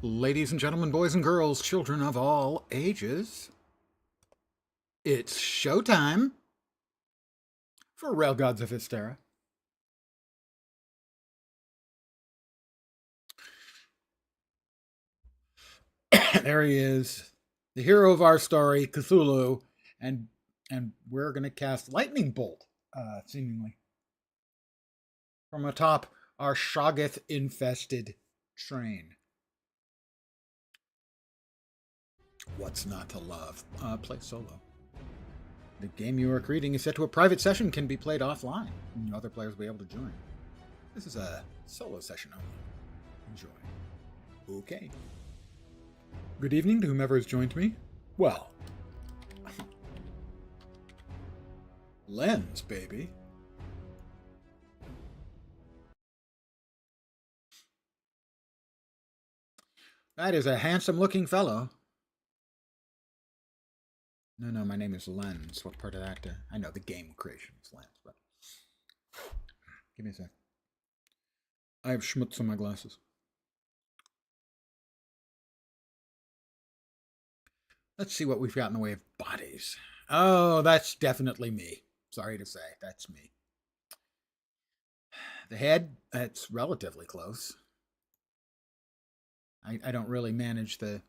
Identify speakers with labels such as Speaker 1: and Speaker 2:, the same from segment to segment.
Speaker 1: Ladies and gentlemen, boys and girls, children of all ages, it's showtime for Railgods of Hysterra. There he is, the hero of our story, Cthulhu, and we're going to cast Lightning Bolt, seemingly, from atop our Shoggoth-infested train. What's not to love? Play solo. The game you are creating is set to a private session, can be played offline. Other players will be able to join. This is a solo session only. Enjoy. Okay. Good evening to whomever has joined me. Well, Lens, baby. That is a handsome-looking fellow. No, my name is Lens. What part of that? I know the game creation is Lens, but give me a sec. I have schmutz on my glasses. Let's see what we've got in the way of bodies. Oh, that's definitely me. Sorry to say, that's me. The head, that's relatively close. I don't really manage the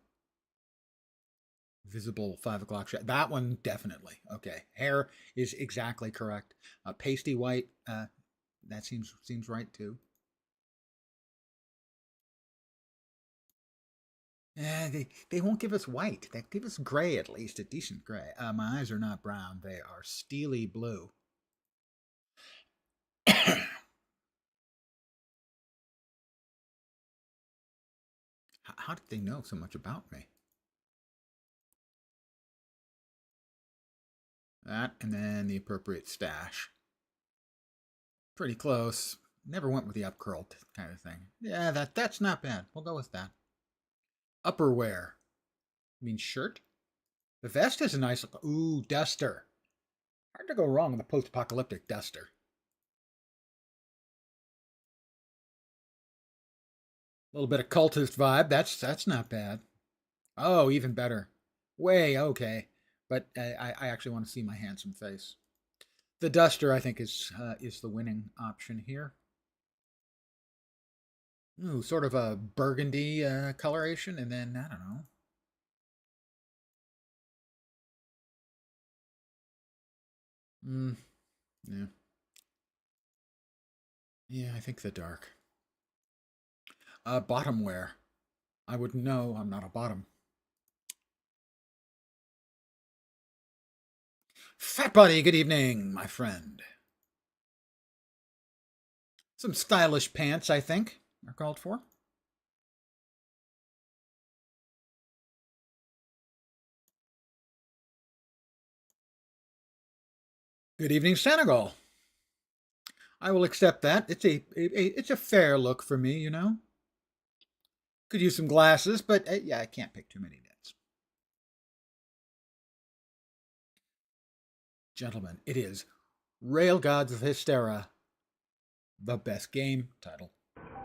Speaker 1: visible 5 o'clock shot. That one, definitely. Okay. Hair is exactly correct. Pasty white, that seems right too. They won't give us white. They give us gray, at least, a decent gray. My eyes are not brown. They are steely blue. How did they know so much about me? That, and then the appropriate stash. Pretty close. Never went with the up-curled kind of thing. Yeah, that's not bad. We'll go with that. Upperwear. You mean shirt? The vest is a nice look. Ooh, duster. Hard to go wrong with a post-apocalyptic duster. A little bit of cultist vibe. That's not bad. Oh, even better. Way okay. But I actually want to see my handsome face. The duster, I think, is the winning option here. Ooh, sort of a burgundy coloration, and then, I don't know. Yeah. Yeah, I think the dark. Bottom wear. I wouldn't know. I'm not a bottom. Fat Buddy, good evening, my friend. Some stylish pants, I think, are called for. Good evening, Senegal. I will accept that. It's a fair look for me, you know. Could use some glasses, but yeah, I can't pick too many nits. Gentlemen, it is Railgods of Hysterra, the best game title.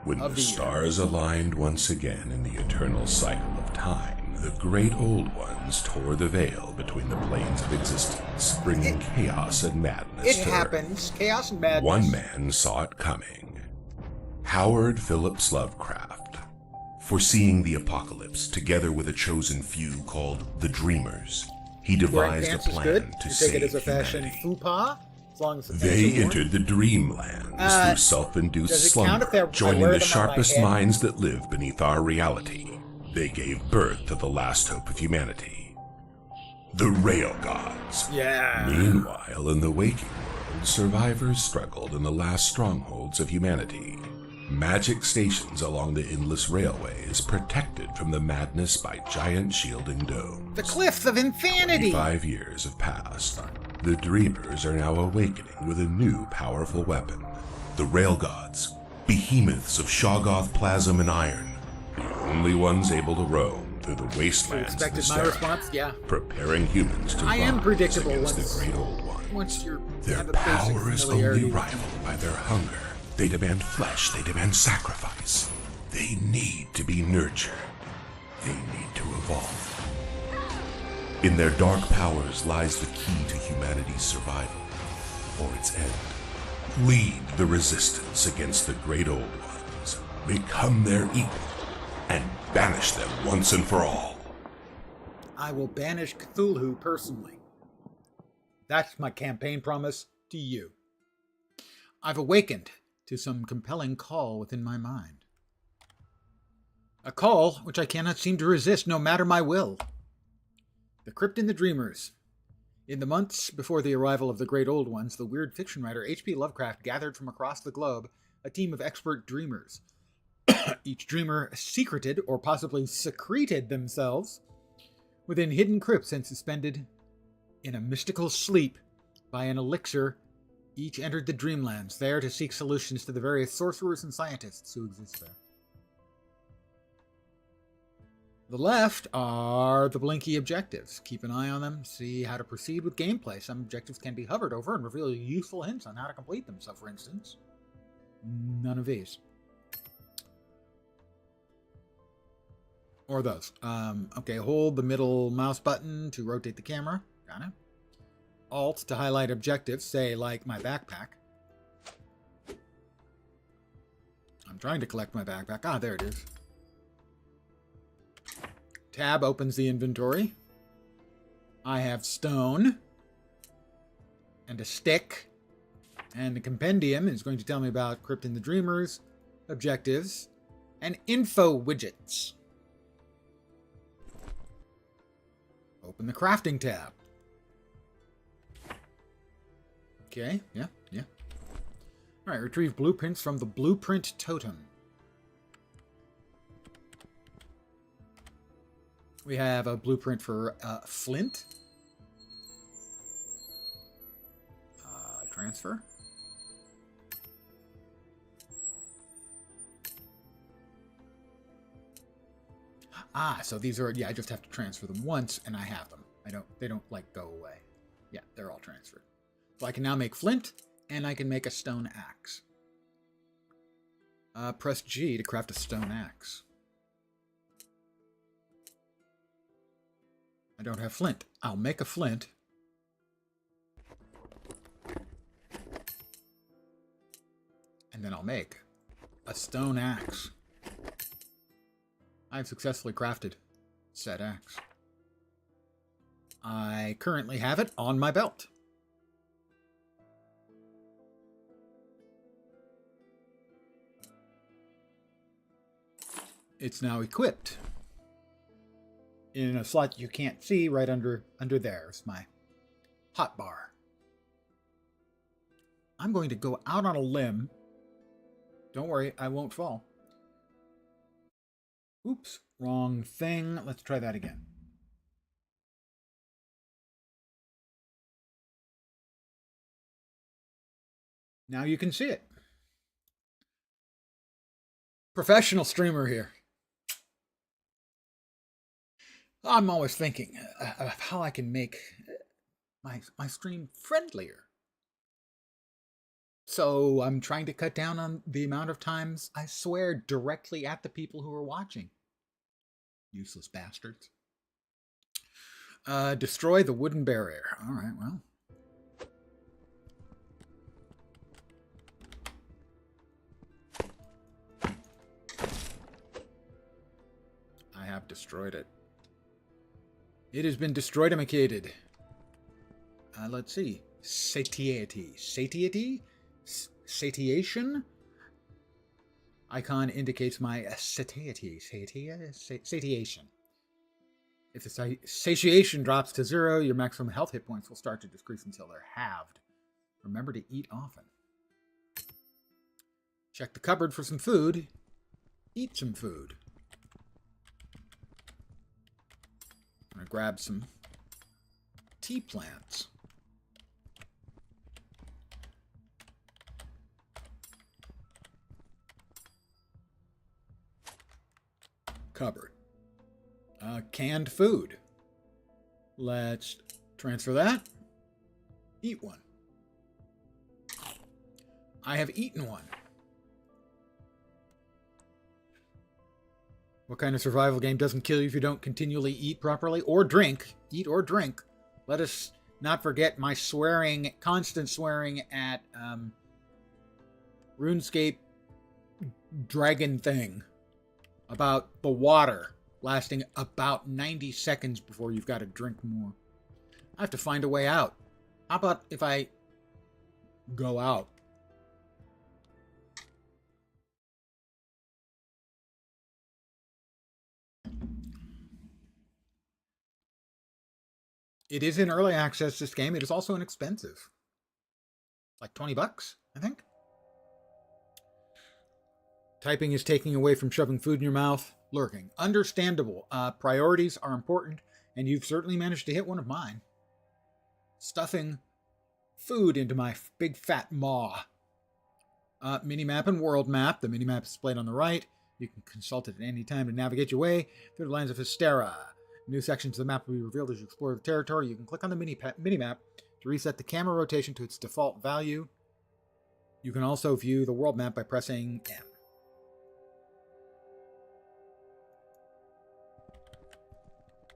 Speaker 2: When the stars aligned once again in the eternal cycle of time, the great old ones tore the veil between the planes of existence, bringing chaos and madness to
Speaker 1: It happens. Chaos and madness.
Speaker 2: One man saw it coming. Howard Phillips Lovecraft. Foreseeing the apocalypse together with a chosen few called the Dreamers, he devised a plan to save
Speaker 1: it as a fashion
Speaker 2: humanity.
Speaker 1: faux pas, as long as
Speaker 2: They entered the dreamlands through self-induced slumber, joining the sharpest minds that live beneath our reality. They gave birth to the last hope of humanity, the Railgods.
Speaker 1: Yeah.
Speaker 2: Meanwhile, in the waking world, survivors struggled in the last strongholds of humanity. Magic stations along the endless railways protected from the madness by giant shielding domes.
Speaker 1: The Cliffs of Infinity!
Speaker 2: 5 years have passed. The Dreamers are now awakening with a new powerful weapon. The Railgods, behemoths of Shoggoth plasm and iron. The only ones able to roam through the wastelands of
Speaker 1: my response, yeah.
Speaker 2: Preparing humans to rise against the great old ones. Their power is only rivaled by their hunger. They demand flesh, they demand sacrifice. They need to be nurtured. they need to evolve. In their dark powers lies the key to humanity's survival, or its end. Lead the resistance against the Great Old Ones, become their equal, and banish them once and for all.
Speaker 1: I will banish Cthulhu personally. That's my campaign promise to you. I've awakened to some compelling call within my mind. A call which I cannot seem to resist, no matter my will. The Crypt and the Dreamers. In the months before the arrival of the Great Old Ones, the weird fiction writer H.P. Lovecraft gathered from across the globe a team of expert dreamers. Each dreamer secreted, or possibly secreted themselves, within hidden crypts and suspended in a mystical sleep by an elixir. Each entered the dreamlands, there to seek solutions to the various sorcerers and scientists who exist there. The left are the blinky objectives. Keep an eye on them, see how to proceed with gameplay. Some objectives can be hovered over and reveal useful hints on how to complete them. So, for instance, none of these. Or those. Okay, hold the middle mouse button to rotate the camera. Got it. Alt to highlight objectives, say like my backpack. I'm trying to collect my backpack. Ah, there it is. Tab opens the inventory. I have stone and a stick. And the compendium is going to tell me about Crypt and the Dreamers, objectives, and info widgets. Open the crafting tab. Okay, yeah. All right, retrieve blueprints from the blueprint totem. We have a blueprint for flint. Transfer. Ah, so these are, yeah, I just have to transfer them once and I have them. They don't like go away. Yeah, they're all transferred. So I can now make flint and I can make a stone axe. Press G to craft a stone axe. I don't have flint. I'll make a flint. And then I'll make a stone axe. I've successfully crafted said axe. I currently have it on my belt. It's now equipped. In a slot you can't see, right under there is my hotbar. I'm going to go out on a limb. Don't worry, I won't fall. Oops, wrong thing. Let's try that again. Now you can see it. Professional streamer here. I'm always thinking of how I can make my stream friendlier. So I'm trying to cut down on the amount of times I swear directly at the people who are watching. Useless bastards. Destroy the wooden barrier. All right, well. I have destroyed it. It has been destroyed, amicated. Let's see. Satiety. Satiety? Satiation? Icon indicates my satiety. Satiation. If the satiation drops to 0, your maximum health hit points will start to decrease until they're halved. Remember to eat often. Check the cupboard for some food. Eat some food. I'm going to grab some tea plants. Cupboard. Canned food. Let's transfer that. Eat one. I have eaten one. What kind of survival game doesn't kill you if you don't continually eat properly or drink? Eat or drink. Let us not forget my swearing, constant swearing at RuneScape dragon thing about the water lasting about 90 seconds before you've got to drink more. I have to find a way out. How about if I go out? It is in early access, this game. It is also inexpensive. Like 20 bucks, I think. Typing is taking away from shoving food in your mouth. Lurking. Understandable. Priorities are important, and you've certainly managed to hit one of mine. Stuffing food into my big fat maw. Minimap and world map. The minimap is displayed on the right. You can consult it at any time to navigate your way through the lands of Hysterra. New sections of the map will be revealed as you explore the territory. You can click on the minimap to reset the camera rotation to its default value. You can also view the world map by pressing M.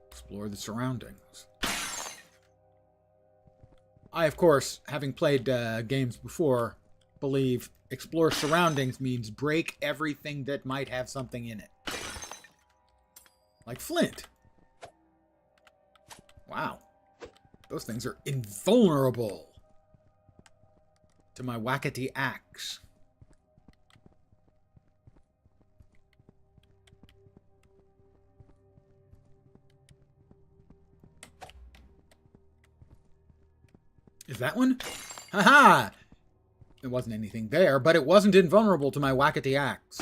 Speaker 1: Explore the surroundings. I, of course, having played games before, believe explore surroundings means break everything that might have something in it. Like flint. Wow. Those things are invulnerable to my wackety axe. Is that one? Haha! There wasn't anything there, but it wasn't invulnerable to my wackety axe.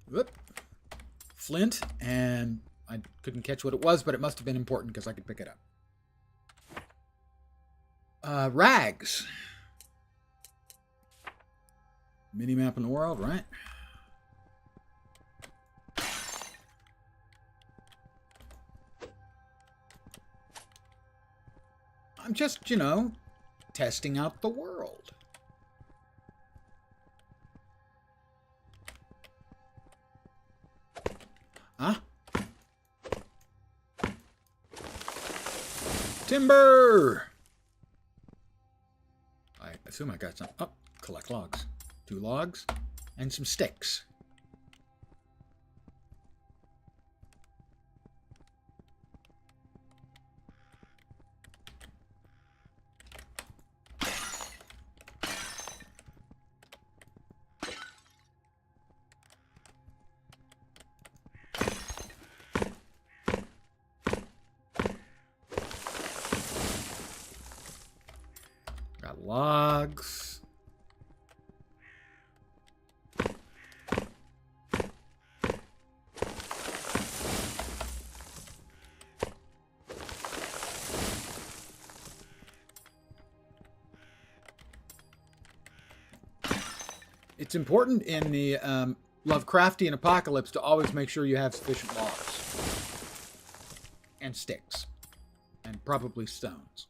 Speaker 1: Whoop. Flint, and I couldn't catch what it was, but it must have been important because I could pick it up. Rags. Minimap in the world, right? I'm just, you know, testing out the world. Huh? Timber! I assume I got some. Oh, collect logs. 2 logs and some sticks. Logs. It's important in the Lovecraftian apocalypse to always make sure you have sufficient logs. And sticks. And probably stones.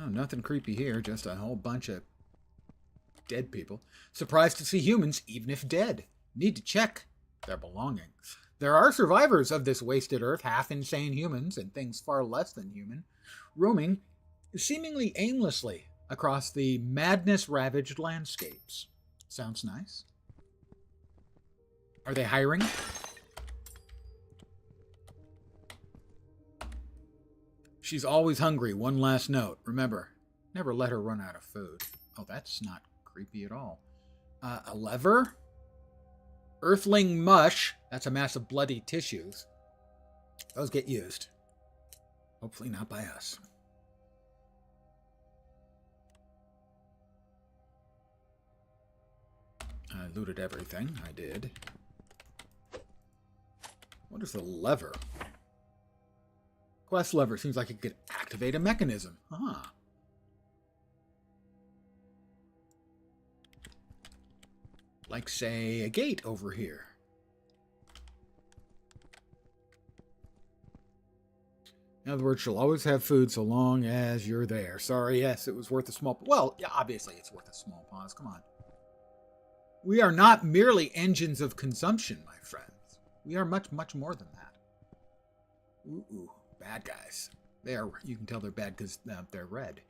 Speaker 1: Oh, nothing creepy here, just a whole bunch of dead people. Surprised to see humans, even if dead. Need to check their belongings. There are survivors of this wasted earth, half-insane humans and things far less than human, roaming seemingly aimlessly across the madness-ravaged landscapes. Sounds nice. Are they hiring? She's always hungry. One last note. Remember, never let her run out of food. Oh, that's not creepy at all. A lever? Earthling mush. That's a mass of bloody tissues. Those get used. Hopefully not by us. I looted everything. I did. What is the lever? Quest lever seems like it could activate a mechanism. Ah. Like, say, a gate over here. In other words, she'll always have food so long as you're there. Sorry, yes, it was worth a small... Well, yeah, obviously it's worth a small pause. Come on. We are not merely engines of consumption, my friends. We are much, much more than that. Ooh, bad guys. They are. You can tell they're bad because they're red.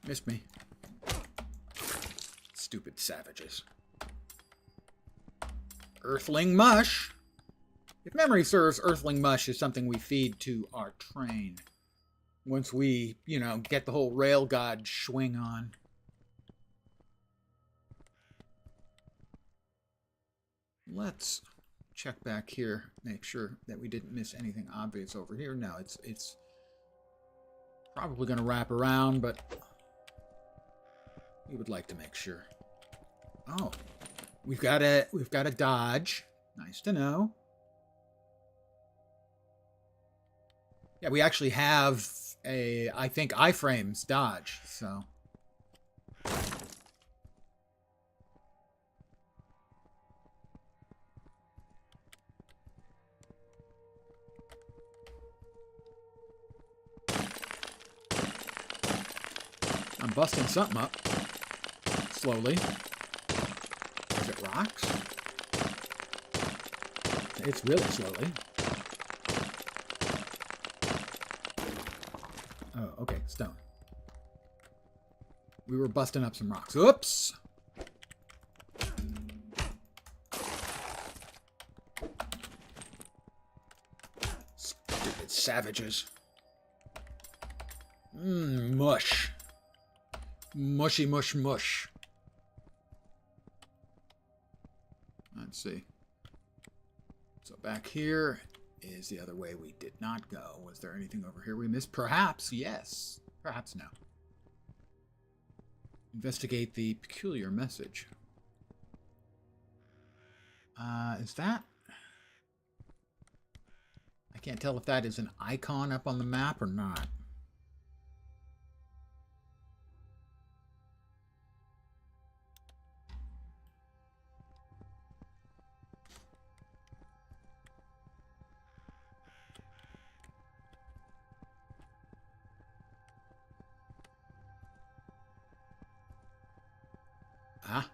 Speaker 1: Missed me. Stupid savages. Earthling mush. If memory serves, earthling mush is something we feed to our train. Once we, get the whole rail god swing on. Let's check back here, make sure that we didn't miss anything obvious over here. No, it's probably going to wrap around, but we would like to make sure. Oh, we've got a dodge. Nice to know. Yeah, we actually have I think iframes dodge, so. I'm busting something up. Slowly. Is it rocks? It's really slowly. Oh, okay, stone. We were busting up some rocks. Oops! Stupid savages. Mush. Mushy mush mush. Let's see. So back here is the other way we did not go. Was there anything over here we missed? Perhaps, yes. Perhaps no. Investigate the peculiar message. Is that? I can't tell if that is an icon up on the map or not. Ah.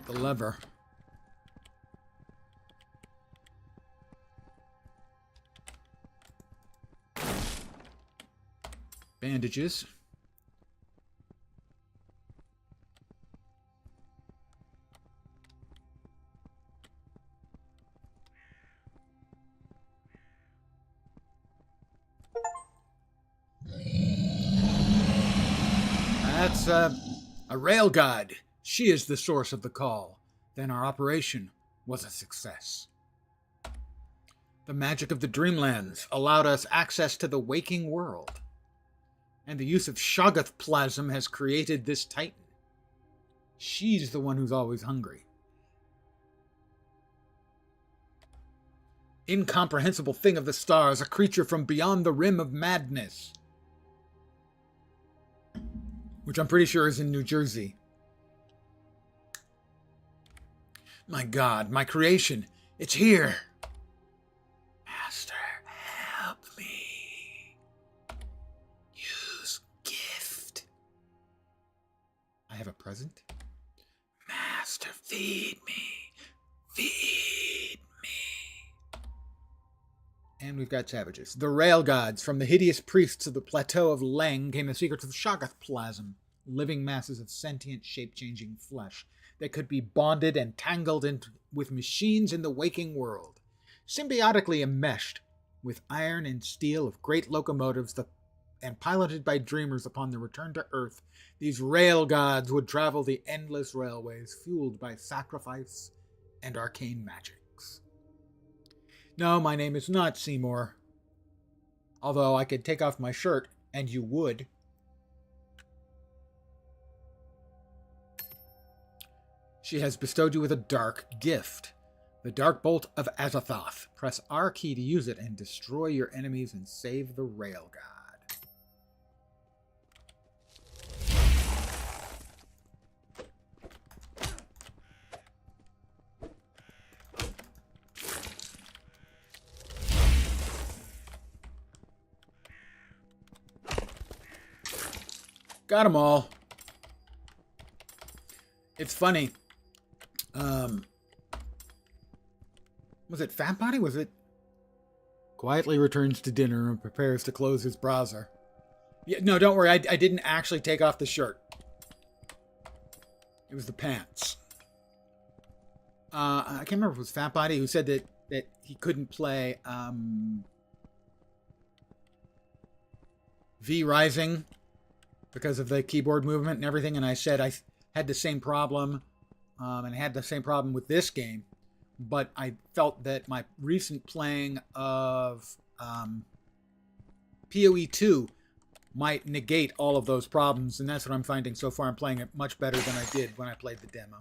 Speaker 1: The lever. Bandages. That's a rail god. She is the source of the call. Then our operation was a success. The magic of the Dreamlands allowed us access to the waking world. And the use of Shoggoth plasm has created this Titan. She's the one who's always hungry. Incomprehensible thing of the stars, a creature from beyond the rim of madness. Which I'm pretty sure is in New Jersey. My God, my creation, it's here. Master, help me. Use gift. I have a present? Master, feed me. Feed me. And we've got savages. The Railgods. From the hideous priests of the plateau of Leng came the secrets of Shoggoth plasm. Living masses of sentient, shape-changing flesh that could be bonded and tangled with machines in the waking world. Symbiotically enmeshed with iron and steel of great locomotives and piloted by dreamers upon their return to Earth, these Railgods would travel the endless railways fueled by sacrifice and arcane magics. No, my name is not Seymour. Although I could take off my shirt, and you would. She has bestowed you with a dark gift. The Dark Bolt of Azathoth. Press R key to use it and destroy your enemies and save the Railgod. Got them all. It's funny. Was it Fat Body? Was it? Quietly returns to dinner and prepares to close his browser. Yeah, no, don't worry. I didn't actually take off the shirt. It was the pants. I can't remember if it was Fat Body who said that he couldn't play V Rising because of the keyboard movement and everything. And I said I had the same problem and had the same problem with this game. But I felt that my recent playing of PoE 2 might negate all of those problems. And that's what I'm finding so far. I'm playing it much better than I did when I played the demo.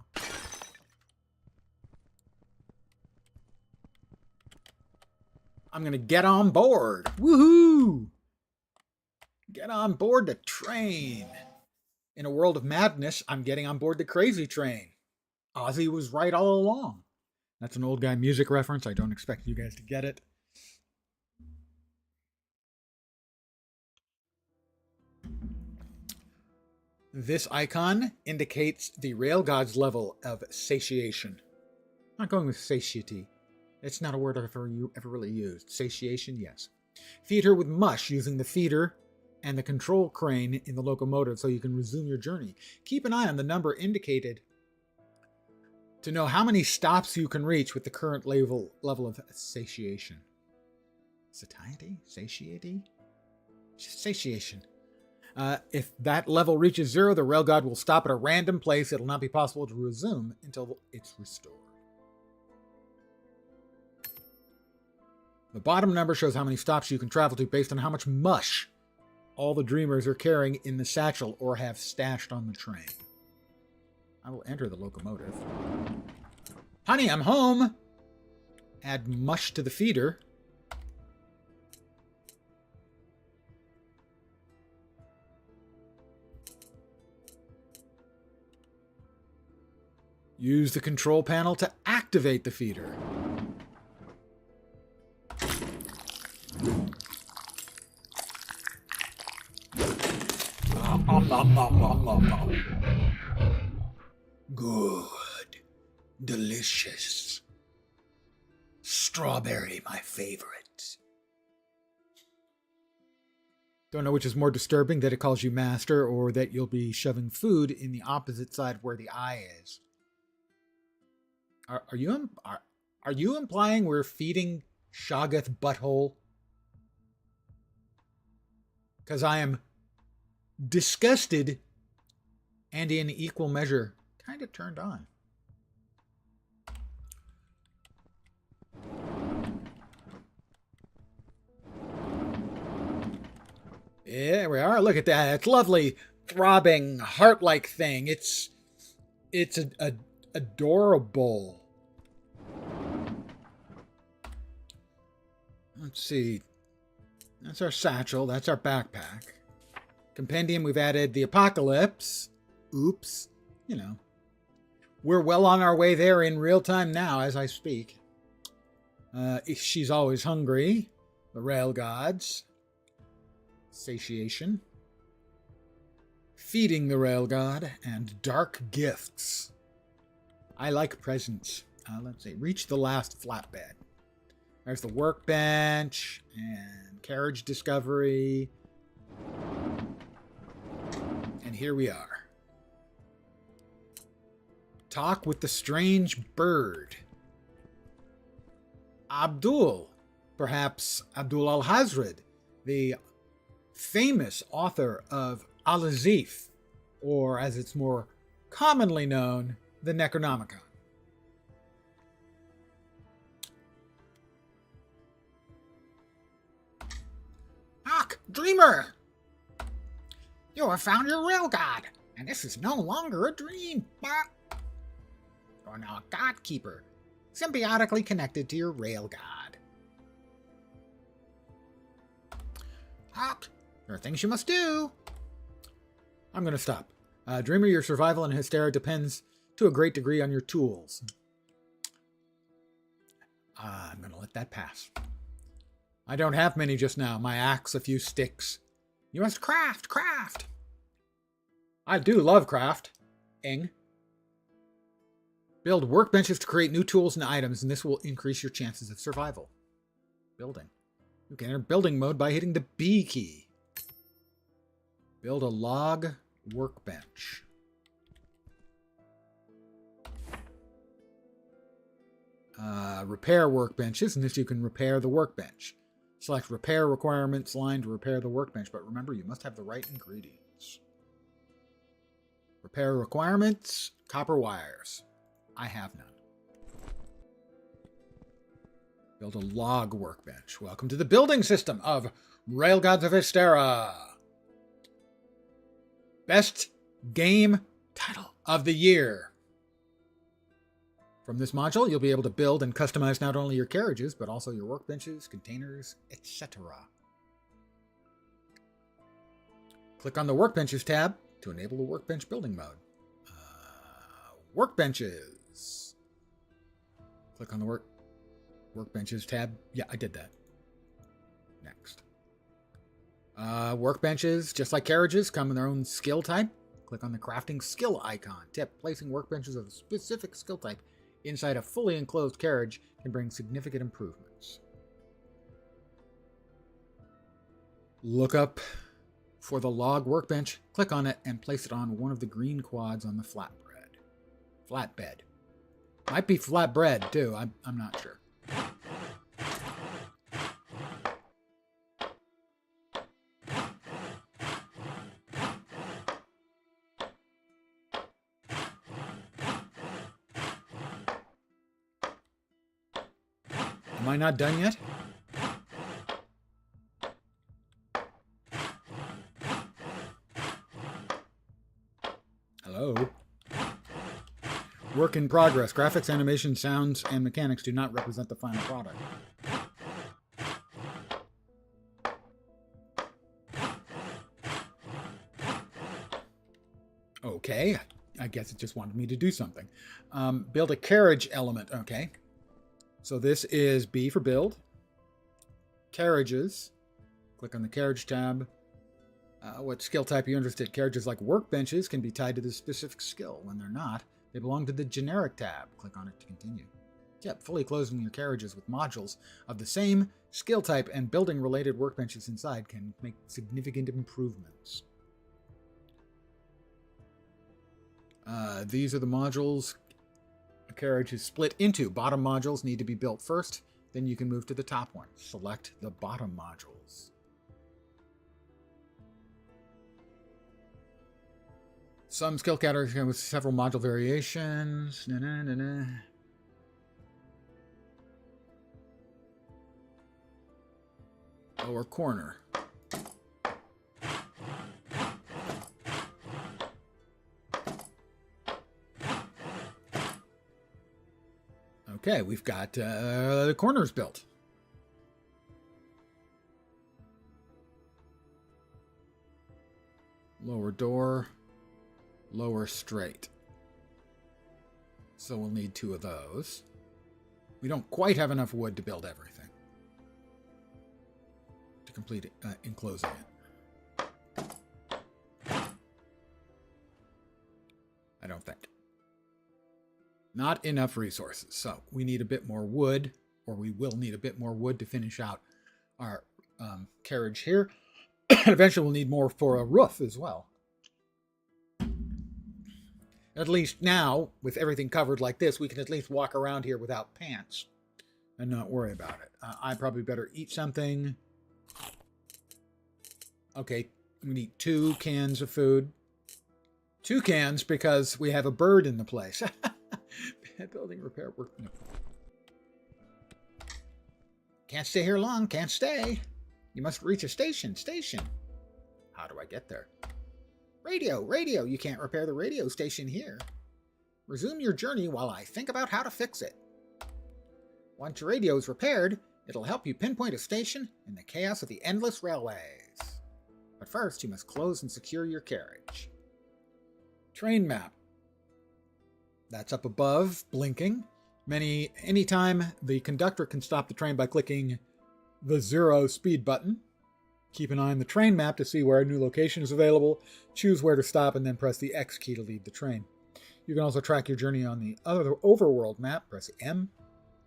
Speaker 1: I'm going to get on board. Woohoo! Get on board the train. In a world of madness, I'm getting on board the crazy train. Ozzy was right all along. That's an old guy music reference. I don't expect you guys to get it. This icon indicates the Railgods level of satiation. I'm not going with satiety. It's not a word I've ever really used. Satiation, yes. Feed her with mush using the feeder and the control crane in the locomotive so you can resume your journey. Keep an eye on the number indicated to know how many stops you can reach with the current level of satiation. Satiety? Satiety? Satiation. If that level reaches 0, the Railgod will stop at a random place. It'll not be possible to resume until it's restored. The bottom number shows how many stops you can travel to based on how much mush all the dreamers are carrying in the satchel or have stashed on the train. I will enter the locomotive. Honey, I'm home! Add mush to the feeder. Use the control panel to activate the feeder. Good. Delicious. Strawberry, my favorite. Don't know which is more disturbing, that it calls you master or that you'll be shoving food in the opposite side where the eye is. Are you implying we're feeding Shoggoth butthole? Because I am disgusted and in equal measure kind of turned on. There we are. Look at that. It's lovely, throbbing, heart-like thing. It's adorable. Let's see. That's our satchel. That's our backpack. Compendium, we've added the apocalypse. Oops. You know. We're well on our way there in real time now as I speak. She's always hungry. The Railgods. Satiation. Feeding the Railgod. And dark gifts. I like presents. Let's see. Reach the last flatbed. There's the workbench and carriage discovery. And here we are. Talk with the strange bird. Abdul, perhaps Abdul al-Hazred, the famous author of Al-Azif, or as it's more commonly known, the Necronomicon. Ak, dreamer! You have found your Railgod, and this is no longer a dream. You're now a God Keeper, symbiotically connected to your Railgod. Ak, there are things you must do. I'm going to stop. Dreamer, your survival in Hysterra depends to a great degree on your tools. I'm going to let that pass. I don't have many just now. My axe, a few sticks. You must craft. I do love crafting. Build workbenches to create new tools and items, and this will increase your chances of survival. Building. You can enter building mode by hitting the B key. Build a log workbench. Repair workbenches, and this you can repair the workbench. Select repair requirements line to repair the workbench, but remember you must have the right ingredients. Repair requirements, copper wires. I have none. Build a log workbench. Welcome to the building system of Railgods of Hysterra. Best game title of the year. From this module, you'll be able to build and customize not only your carriages, but also your workbenches, containers, etc. Click on the Workbenches tab to enable the Workbench building mode. Workbenches. Click on the Workbenches tab. Yeah, I did that. Next. Workbenches, just like carriages, come in their own skill type. Click on the crafting skill icon. Tip, placing workbenches of a specific skill type inside a fully enclosed carriage can bring significant improvements. Look up for the log workbench, click on it, and place it on one of the green quads on the flatbed. Might be flatbread, too. I'm not sure. Am I not done yet? Hello? Work in progress. Graphics, animation, sounds, and mechanics do not represent the final product. Okay, I guess it just wanted me to do something. Build a carriage element. Okay. So this is B for build. Carriages. Click on the carriage tab. What skill type are you interested? Carriages like workbenches can be tied to the specific skill. When they're not, they belong to the generic tab. Click on it to continue. Yep, fully closing your carriages with modules of the same skill type and building related workbenches inside can make significant improvements. These are the modules a carriage is split into. Bottom modules need to be built first, then you can move to the top one. Select the bottom modules. Some skill categories come with several module variations. Lower corner. Okay, we've got the corners built. Lower door, lower straight. So we'll need 2 of those. We don't quite have enough wood to build everything. To complete it, enclosing it. I don't think. Not enough resources, so we need a bit more wood, or we will need a bit more wood to finish out our carriage here. Eventually we'll need more for a roof as well. At least now, with everything covered like this, we can at least walk around here without pants and not worry about it. I probably better eat something. Okay, we need 2 cans of food. 2 cans because we have a bird in the place. Building repair work. No. Can't stay here long. Can't stay. You must reach a station. How do I get there? Radio. You can't repair the radio station here. Resume your journey while I think about how to fix it. Once your radio is repaired, it'll help you pinpoint a station in the chaos of the endless railways. But first, you must close and secure your carriage. Train map. That's up above, blinking. Anytime the conductor can stop the train by clicking the 0 speed button. Keep an eye on the train map to see where a new location is available. Choose where to stop and then press the X key to leave the train. You can also track your journey on the other overworld map. Press M.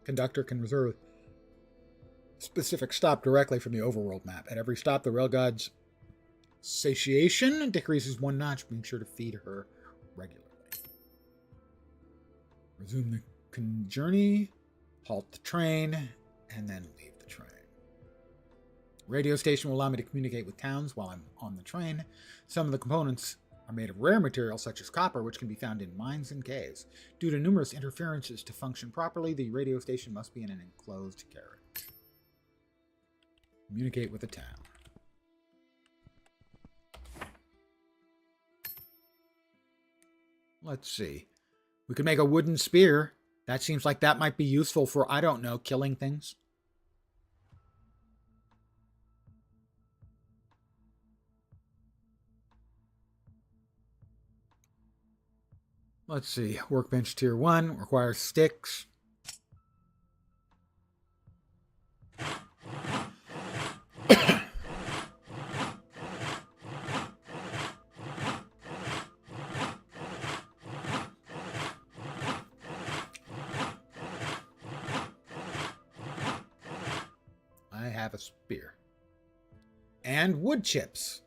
Speaker 1: Conductor can reserve a specific stop directly from the overworld map. At every stop, the Railgod's satiation decreases 1 notch. Make sure to feed her regularly. Resume the journey, halt the train, and then leave the train. Radio station will allow me to communicate with towns while I'm on the train. Some of the components are made of rare materials such as copper, which can be found in mines and caves. Due to numerous interferences to function properly, the radio station must be in an enclosed carriage. Communicate with the town. Let's see. We could make a wooden spear. That seems like that might be useful for, I don't know, killing things. Let's see. Workbench tier 1 requires sticks. I have a spear. And wood chips.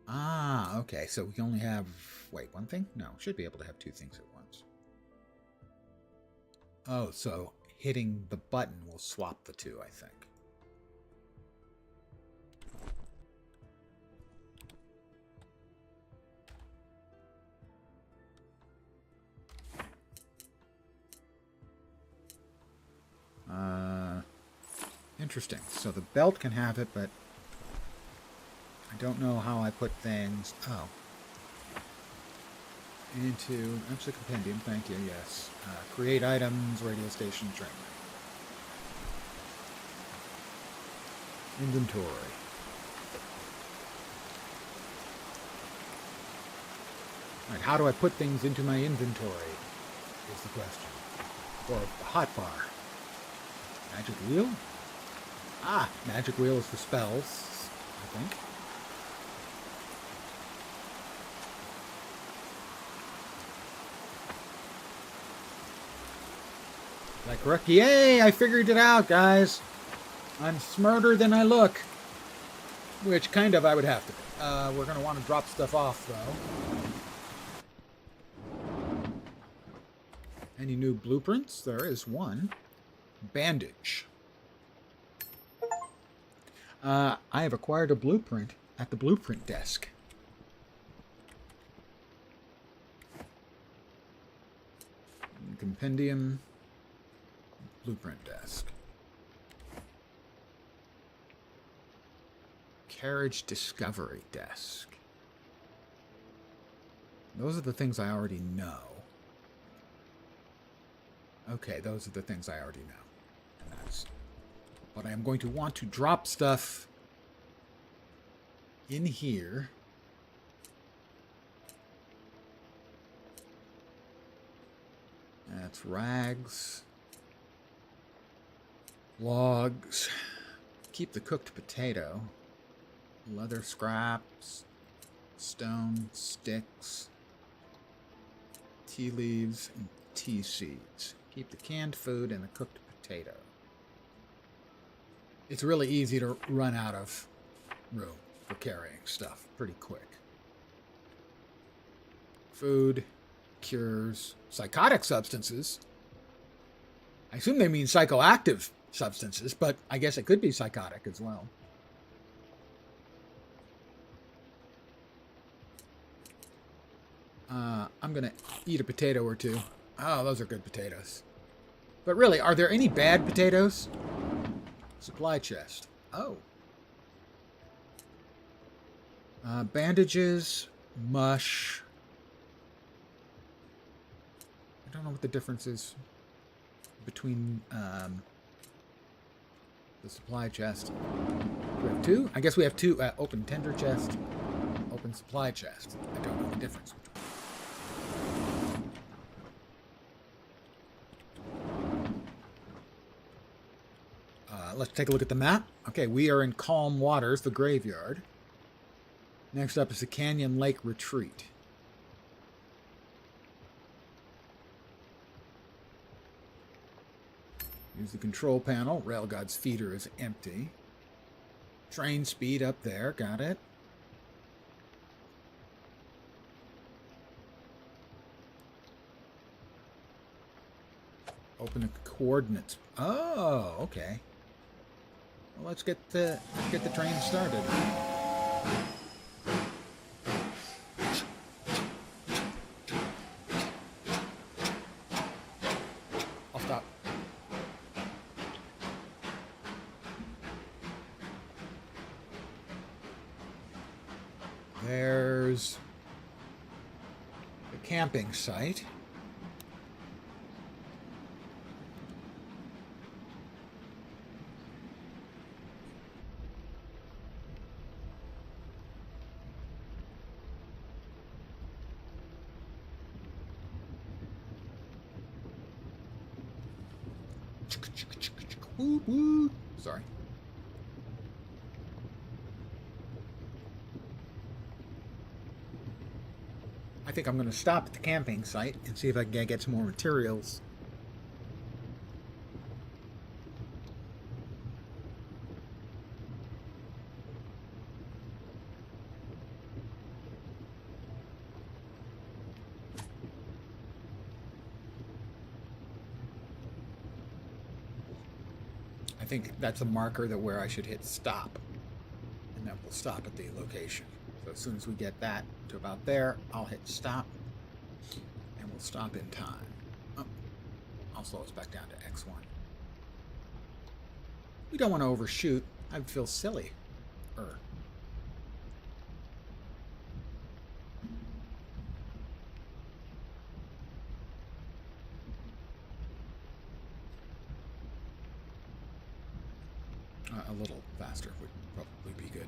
Speaker 1: Ah, okay. So we can only have, wait, one thing? No, should be able to have 2 things at once. Oh, so hitting the button will swap the 2, I think. Interesting. So the belt can have it, but I don't know how I put things. Oh. Into, that's a compendium, thank you, yes. Create items, radio station, train. Inventory. Alright, how do I put things into my inventory, is the question. Or the hotbar. Magic wheel? Ah, magic wheel is for spells, I think. Is that correct? Yay! I figured it out, guys. I'm smarter than I look. Which kind of I would have to be. We're going to want to drop stuff off, though. Any new blueprints? There is one. Bandage. I have acquired a blueprint at the blueprint desk. Compendium. Blueprint desk. Carriage discovery desk. Those are the things I already know. Okay, those are the things I already know. And that's... But I am going to want to drop stuff in here. That's rags. Logs. Keep the cooked potato. Leather scraps. Stone sticks. Tea leaves and tea seeds. Keep the canned food and the cooked potato. It's really easy to run out of room for carrying stuff pretty quick. Food, cures, psychotic substances. I assume they mean psychoactive substances, but I guess it could be psychotic as well. I'm going to eat a potato or 2. Oh, those are good potatoes. But really, are there any bad potatoes? Supply chest. Oh. Bandages, mush. I don't know what the difference is between the supply chest. Do we have 2? I guess we have 2. Open tender chest, open supply chest. I don't know the difference between. Let's take a look at the map. Okay, we are in Calm Waters, the graveyard. Next up is the Canyon Lake Retreat. Use the control panel. Railgod's feeder is empty. Train speed up there. Got it. Open the coordinates. Oh, okay. Well, let's get the train started. I'll stop. There's the camping site. Woo woo. Sorry. I think I'm going to stop at the camping site and see if I can get some more materials. I think that's a marker that where I should hit stop. And that will stop at the location. So as soon as we get that to about there, I'll hit stop. And we'll stop in time. Oh, I'll slow us back down to X1. We don't want to overshoot. I would feel silly. A little faster would probably be good.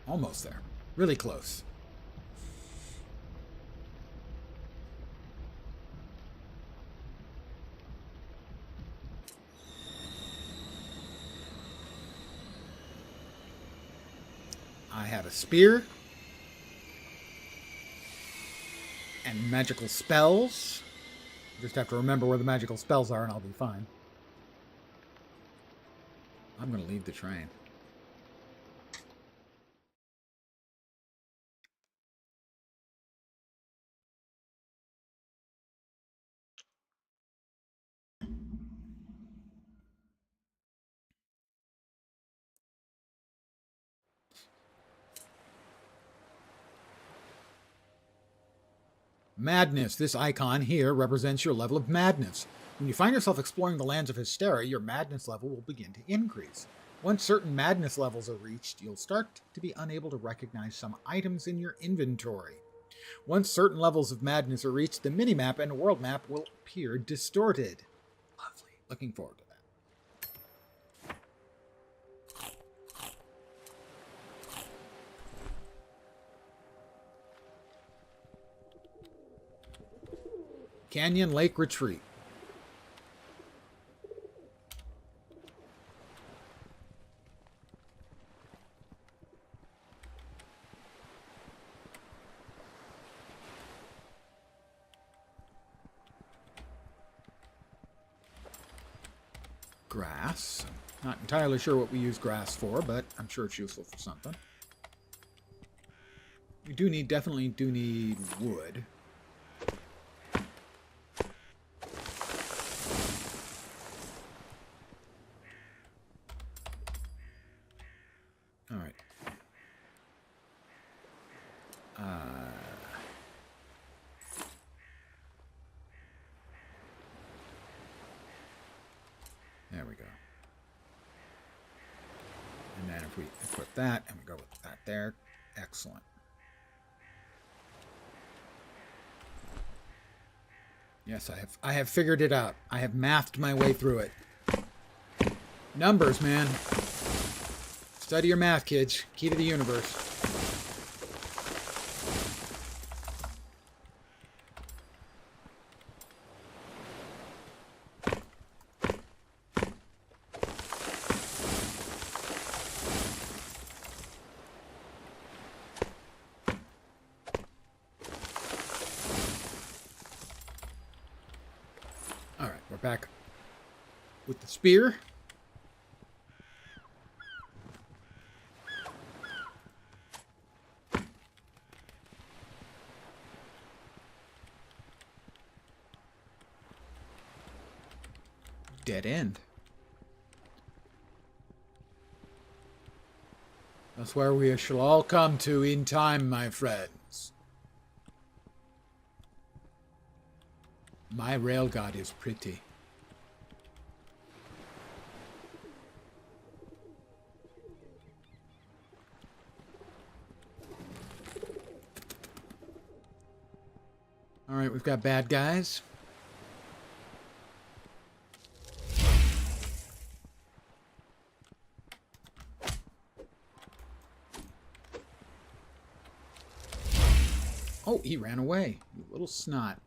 Speaker 1: Almost there. Really close. I have a spear and magical spells. Just have to remember where the magical spells are and I'll be fine. I'm going to leave the train. Madness. This icon here represents your level of madness. When you find yourself exploring the lands of Hysterra, your madness level will begin to increase. Once certain madness levels are reached, you'll start to be unable to recognize some items in your inventory. Once certain levels of madness are reached, the minimap and world map will appear distorted. Lovely. Looking forward to that. Canyon Lake Retreat. Grass. Not entirely sure what we use grass for, but I'm sure it's useful for something. We definitely do need wood. Alright. There we go. And then if we equip that and we go with that there, excellent. Yes, I have figured it out. I have mathed my way through it. Numbers, man. Study your math, kids. Key to the universe. All right, we're back with the spear. Dead end. That's where we shall all come to in time, my friends. My rail god is pretty. All right, we've got bad guys. Oh, he ran away. You little snot.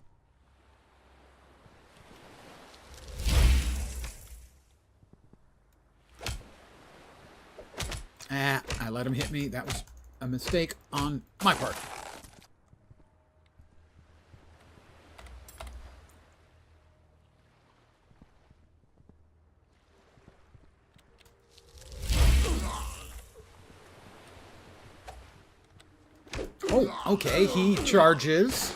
Speaker 1: Ah, I let him hit me. That was a mistake on my part. Oh, okay, he charges.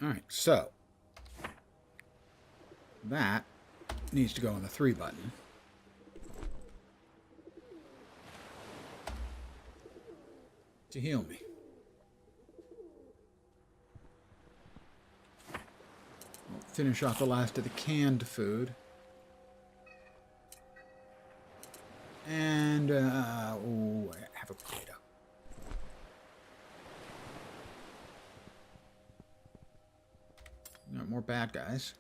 Speaker 1: All right, so that needs to go on the 3 button. To heal me. We'll finish off the last of the canned food. And, oh, have a potato. No, more bad guys.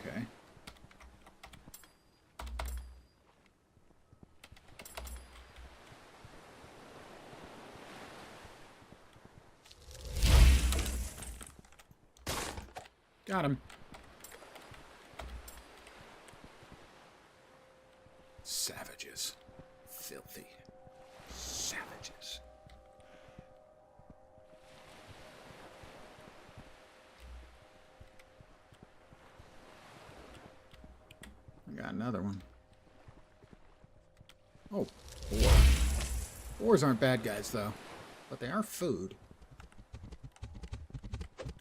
Speaker 1: Okay. Got him. Savages. Filthy. Savages. I got another one. Oh, boar. Boars aren't bad guys, though. But they are food.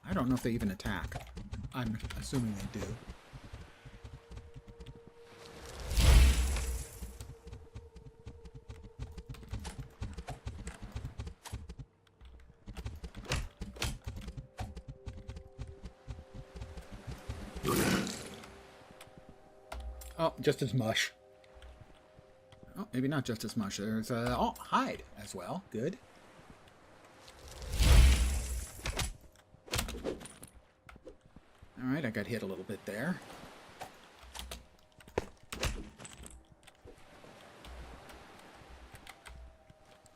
Speaker 1: I don't know if they even attack. I'm assuming they do. Oh, just as much. Oh, maybe not just as much. There's oh, hide as well. Good. Alright, I got hit a little bit there.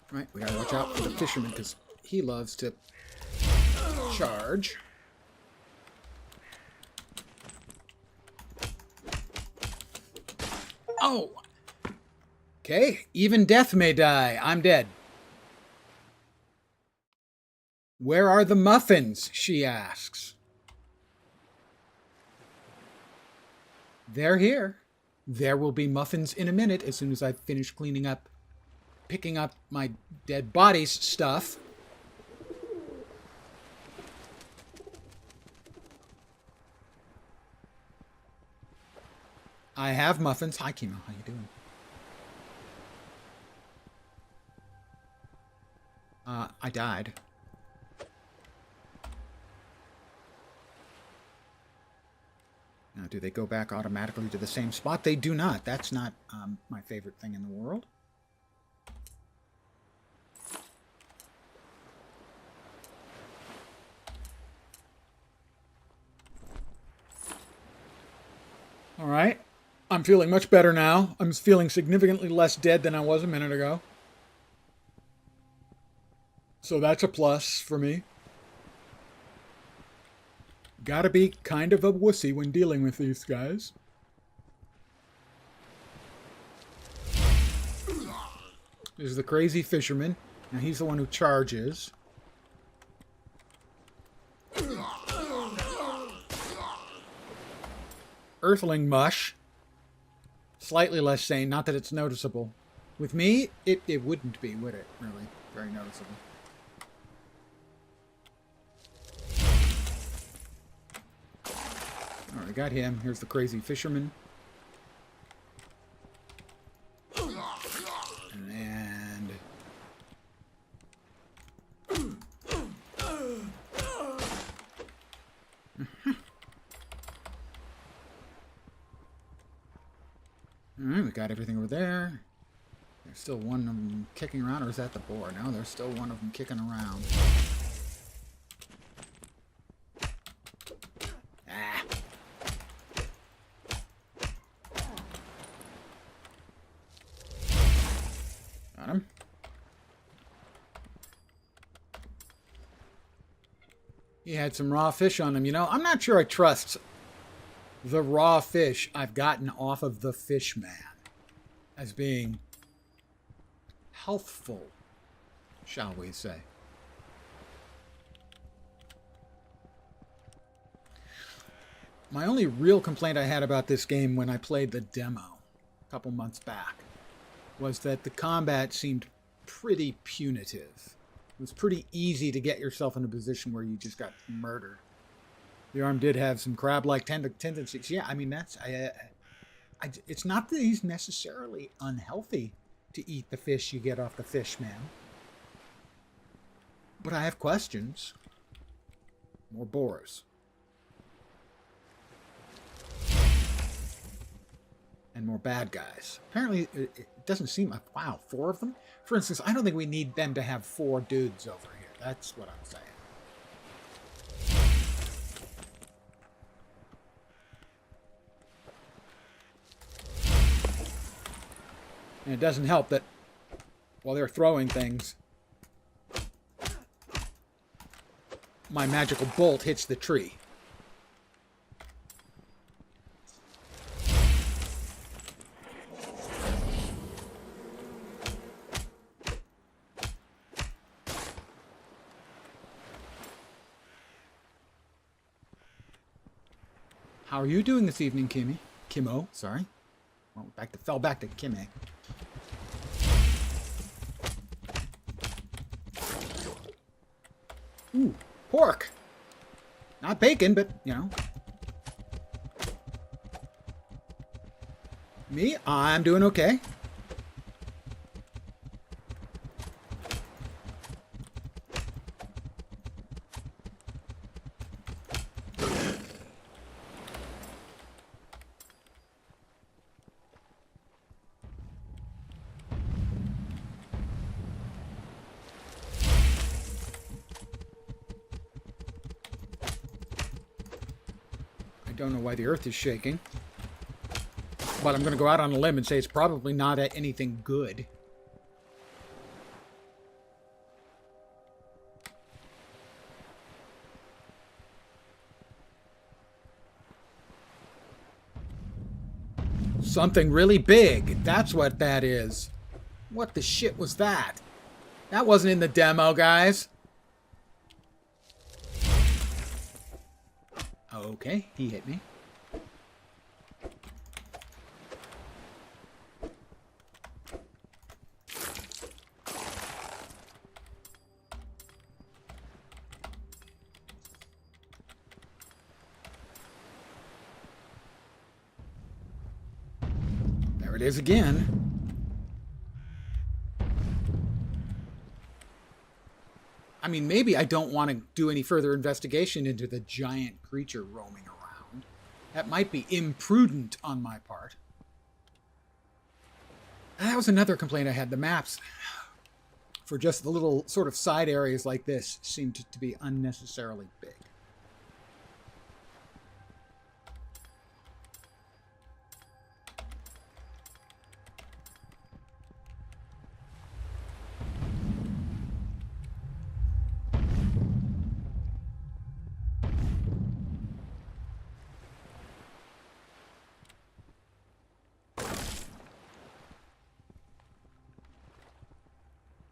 Speaker 1: Right, we gotta watch out for the fisherman because he loves to charge. Oh! Okay, even death may die. I'm dead. Where are the muffins? She asks. They're here. There will be muffins in a minute as soon as I finish picking up my dead body's stuff. I have muffins. Hi, Kimo. How you doing? I died. Now, do they go back automatically to the same spot? They do not. That's not my favorite thing in the world. All right. I'm feeling much better now. I'm feeling significantly less dead than I was a minute ago. So that's a plus for me. Gotta be kind of a wussy when dealing with these guys. There's the crazy fisherman. Now he's the one who charges. Earthling mush. Slightly less sane, not that it's noticeable. With me, it wouldn't be, would it? Really, very noticeable. Alright, got him. Here's the crazy fisherman. And... Alright, we got everything over there. There's still one of them kicking around, or is that the boar? No, there's still one of them kicking around. Ah. Got him. He had some raw fish on him. You know, I'm not sure I trust the raw fish I've gotten off of the fish man as being healthful, shall we say. My only real complaint I had about this game when I played the demo a couple months back was that the combat seemed pretty punitive. It was pretty easy to get yourself in a position where you just got murdered. The arm did have some crab-like tendencies. Yeah, I mean, that's... it's not that he's necessarily unhealthy to eat the fish you get off the fish man. But I have questions. More boars. And more bad guys. Apparently, it doesn't seem like... Wow, 4 of them? For instance, I don't think we need them to have 4 dudes over here. That's what I'm saying. And it doesn't help that while they're throwing things, my magical bolt hits the tree. How are you doing this evening, Kimmy? Kimo, sorry. Well, fell back to Kimmy. Ooh, pork. Not bacon, but, you know. Me, I'm doing okay. Don't know why the earth is shaking, but I'm going to go out on a limb and say it's probably not anything good. Something really big. That's what that is. What the shit was that? That wasn't in the demo, guys. Okay, he hit me. it is again. I mean, maybe I don't want to do any further investigation into the giant creature roaming around. That might be imprudent on my part. That was another complaint I had. The maps, for just the little sort of side areas like this, seemed to be unnecessarily big.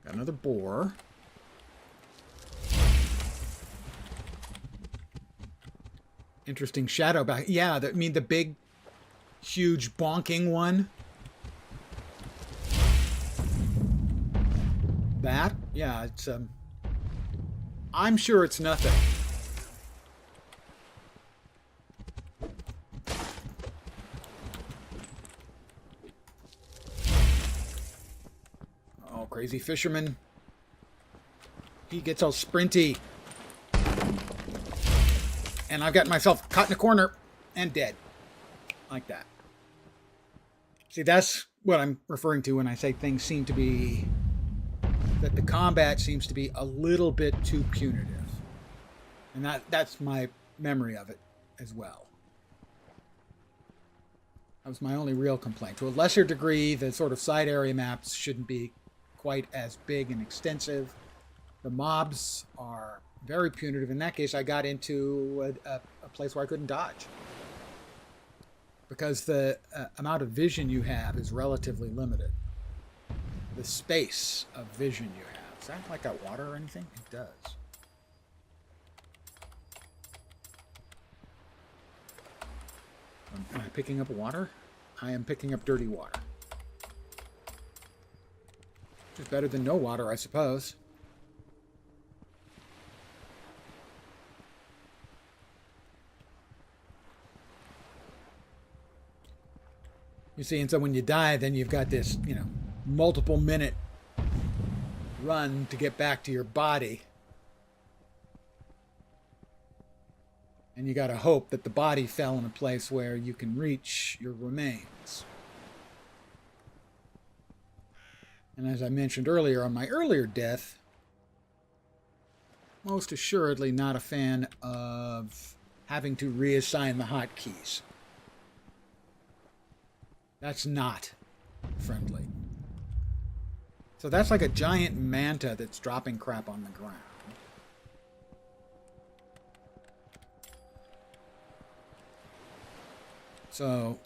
Speaker 1: Got another boar. Interesting shadow back. Yeah, I mean the big, huge bonking one. That? Yeah, it's I'm sure it's nothing. Oh, crazy fisherman. He gets all sprinty. And I've got myself caught in a corner and dead. Like that. See, that's what I'm referring to when I say things seem to be... that the combat seems to be a little bit too punitive. And that's my memory of it as well. That was my only real complaint. To a lesser degree, the sort of side area maps shouldn't be quite as big and extensive. The mobs are very punitive. In that case, I got into a place where I couldn't dodge. Because the amount of vision you have is relatively limited. The space of vision you have. Does that like got water or anything? It does. Am I picking up water? I am picking up dirty water. Which is better than no water, I suppose. You see, and so when you die, then you've got this, you know, multiple minute run to get back to your body. And you got to hope that the body fell in a place where you can reach your remains. And as I mentioned earlier, on my earlier death, most assuredly not a fan of having to reassign the hotkeys. That's not friendly. So that's like a giant manta that's dropping crap on the ground. So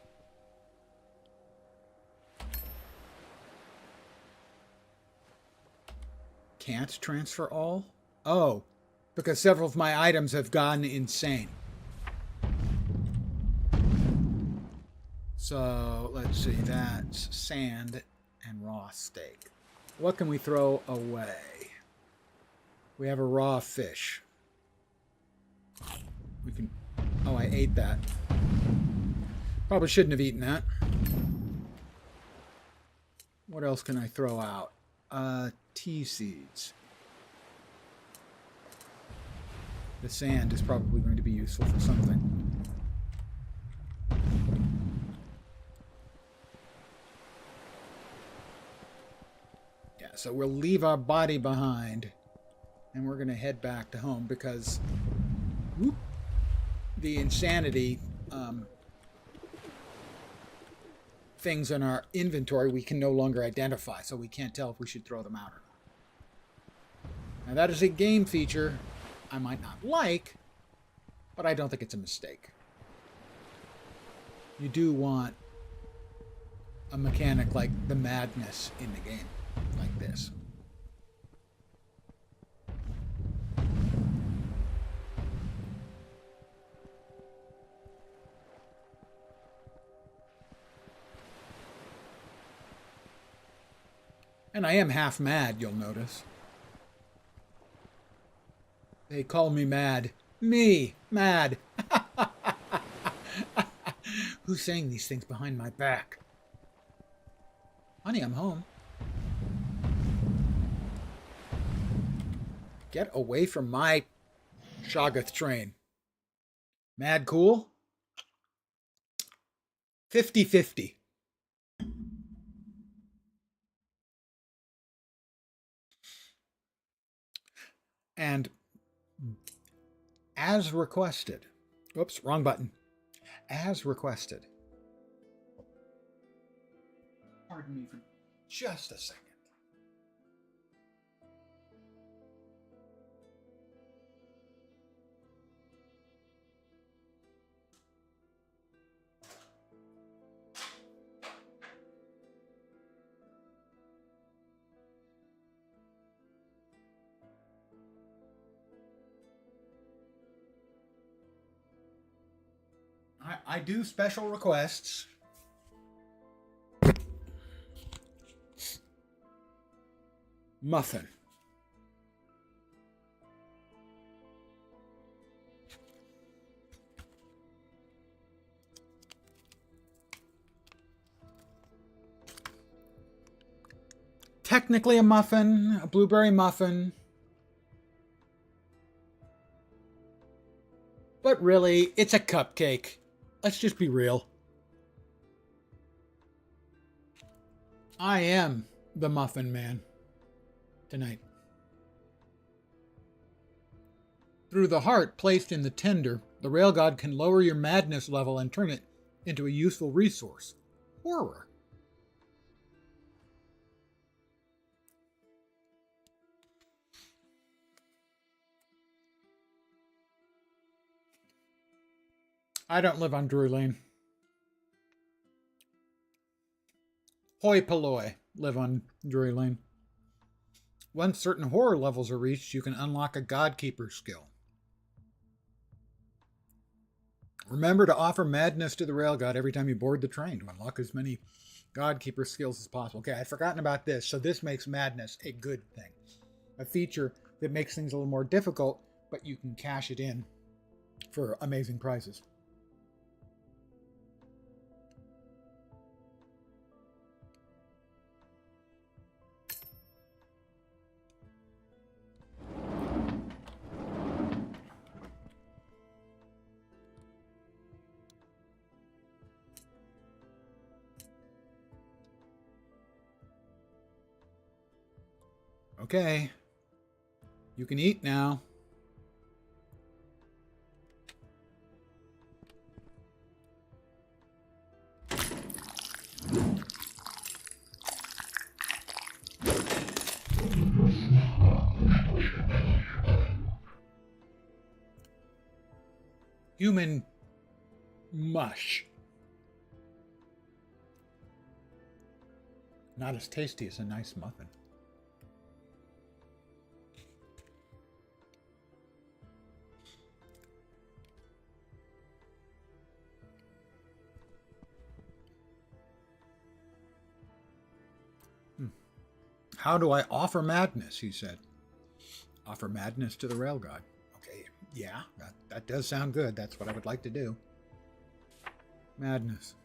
Speaker 1: can't transfer all? Oh, because several of my items have gone insane. So let's see, that's sand and raw steak. What can we throw away? We have a raw fish. We can... Oh, I ate that. Probably shouldn't have eaten that. What else can I throw out? Tea seeds. The sand is probably going to be useful for something. Yeah, so we'll leave our body behind and we're going to head back to home because the insanity things in our inventory we can no longer identify, so we can't tell if we should throw them out or not. Now that is a game feature I might not like, but I don't think it's a mistake. You do want a mechanic like the madness in the game, like this. And I am half mad, you'll notice. They call me mad. Me, mad. Who's saying these things behind my back? Honey, I'm home. Get away from my Shoggoth train. Mad cool? 50-50. And as requested. Oops, wrong button. As requested. Pardon me for just a second. I do special requests. Muffin. Technically a muffin, a blueberry muffin. But really, it's a cupcake. Let's just be real. I am the Muffin Man tonight. Through the heart placed in the tender, the Railgod can lower your madness level and turn it into a useful resource. Horror. I don't live on Drury Lane. Hoi polloi live on Drury Lane. Once certain horror levels are reached, you can unlock a Godkeeper skill. Remember to offer madness to the Railgod every time you board the train to unlock as many Godkeeper skills as possible. Okay, I'd forgotten about this, so this makes madness a good thing. A feature that makes things a little more difficult, but you can cash it in for amazing prizes. Okay, you can eat now. Human mush. Not as tasty as a nice muffin. How do I offer madness, he said. Offer madness to the Railgod. Okay, yeah, that does sound good. That's what I would like to do. Madness.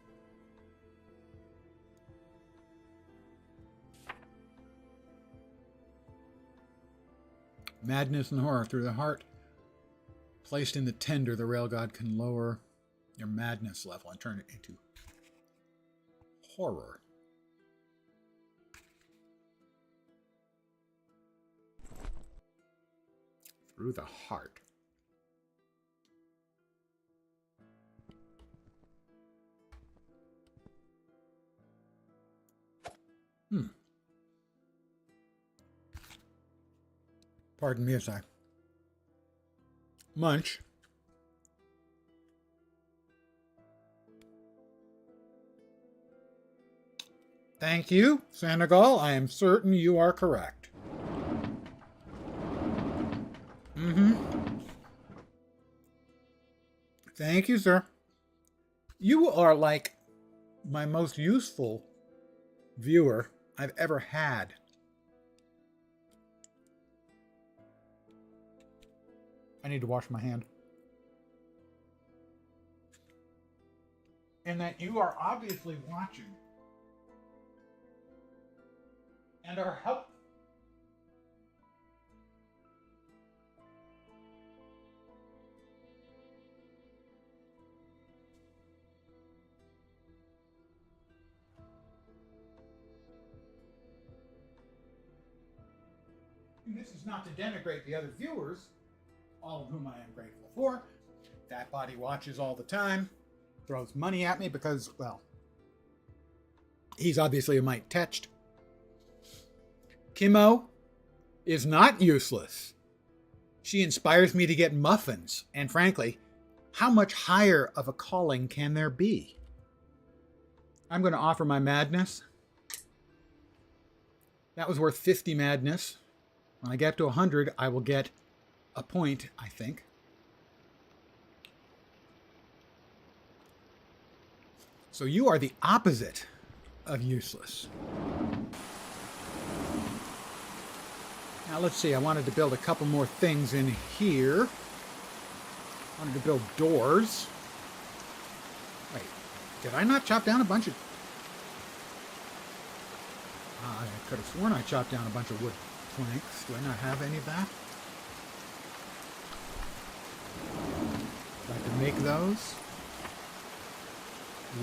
Speaker 1: Madness and horror through the heart. Placed in the tender, the Railgod can lower your madness level and turn it into horror. Through the heart. Pardon me as I munch. Thank you, Senegal. I am certain you are correct. Thank you, sir. You are like my most useful viewer I've ever had. I need to wash my hand. And that you are obviously watching And our help. And this is not to denigrate the other viewers, all of whom I am grateful for. That body watches all the time, throws money at me because, well, he's obviously a mite touched. Kimmo is not useless. She inspires me to get muffins, and frankly, how much higher of a calling can there be? I'm going to offer my madness. That was worth 50 madness. When I get up to 100, I will get a point, I think. So you are the opposite of useless. Now let's see, I wanted to build a couple more things in here. I wanted to build doors. Wait, did I not chop down a bunch of... I could have sworn I chopped down a bunch of wood planks. Do I not have any of that? Do I have to make those?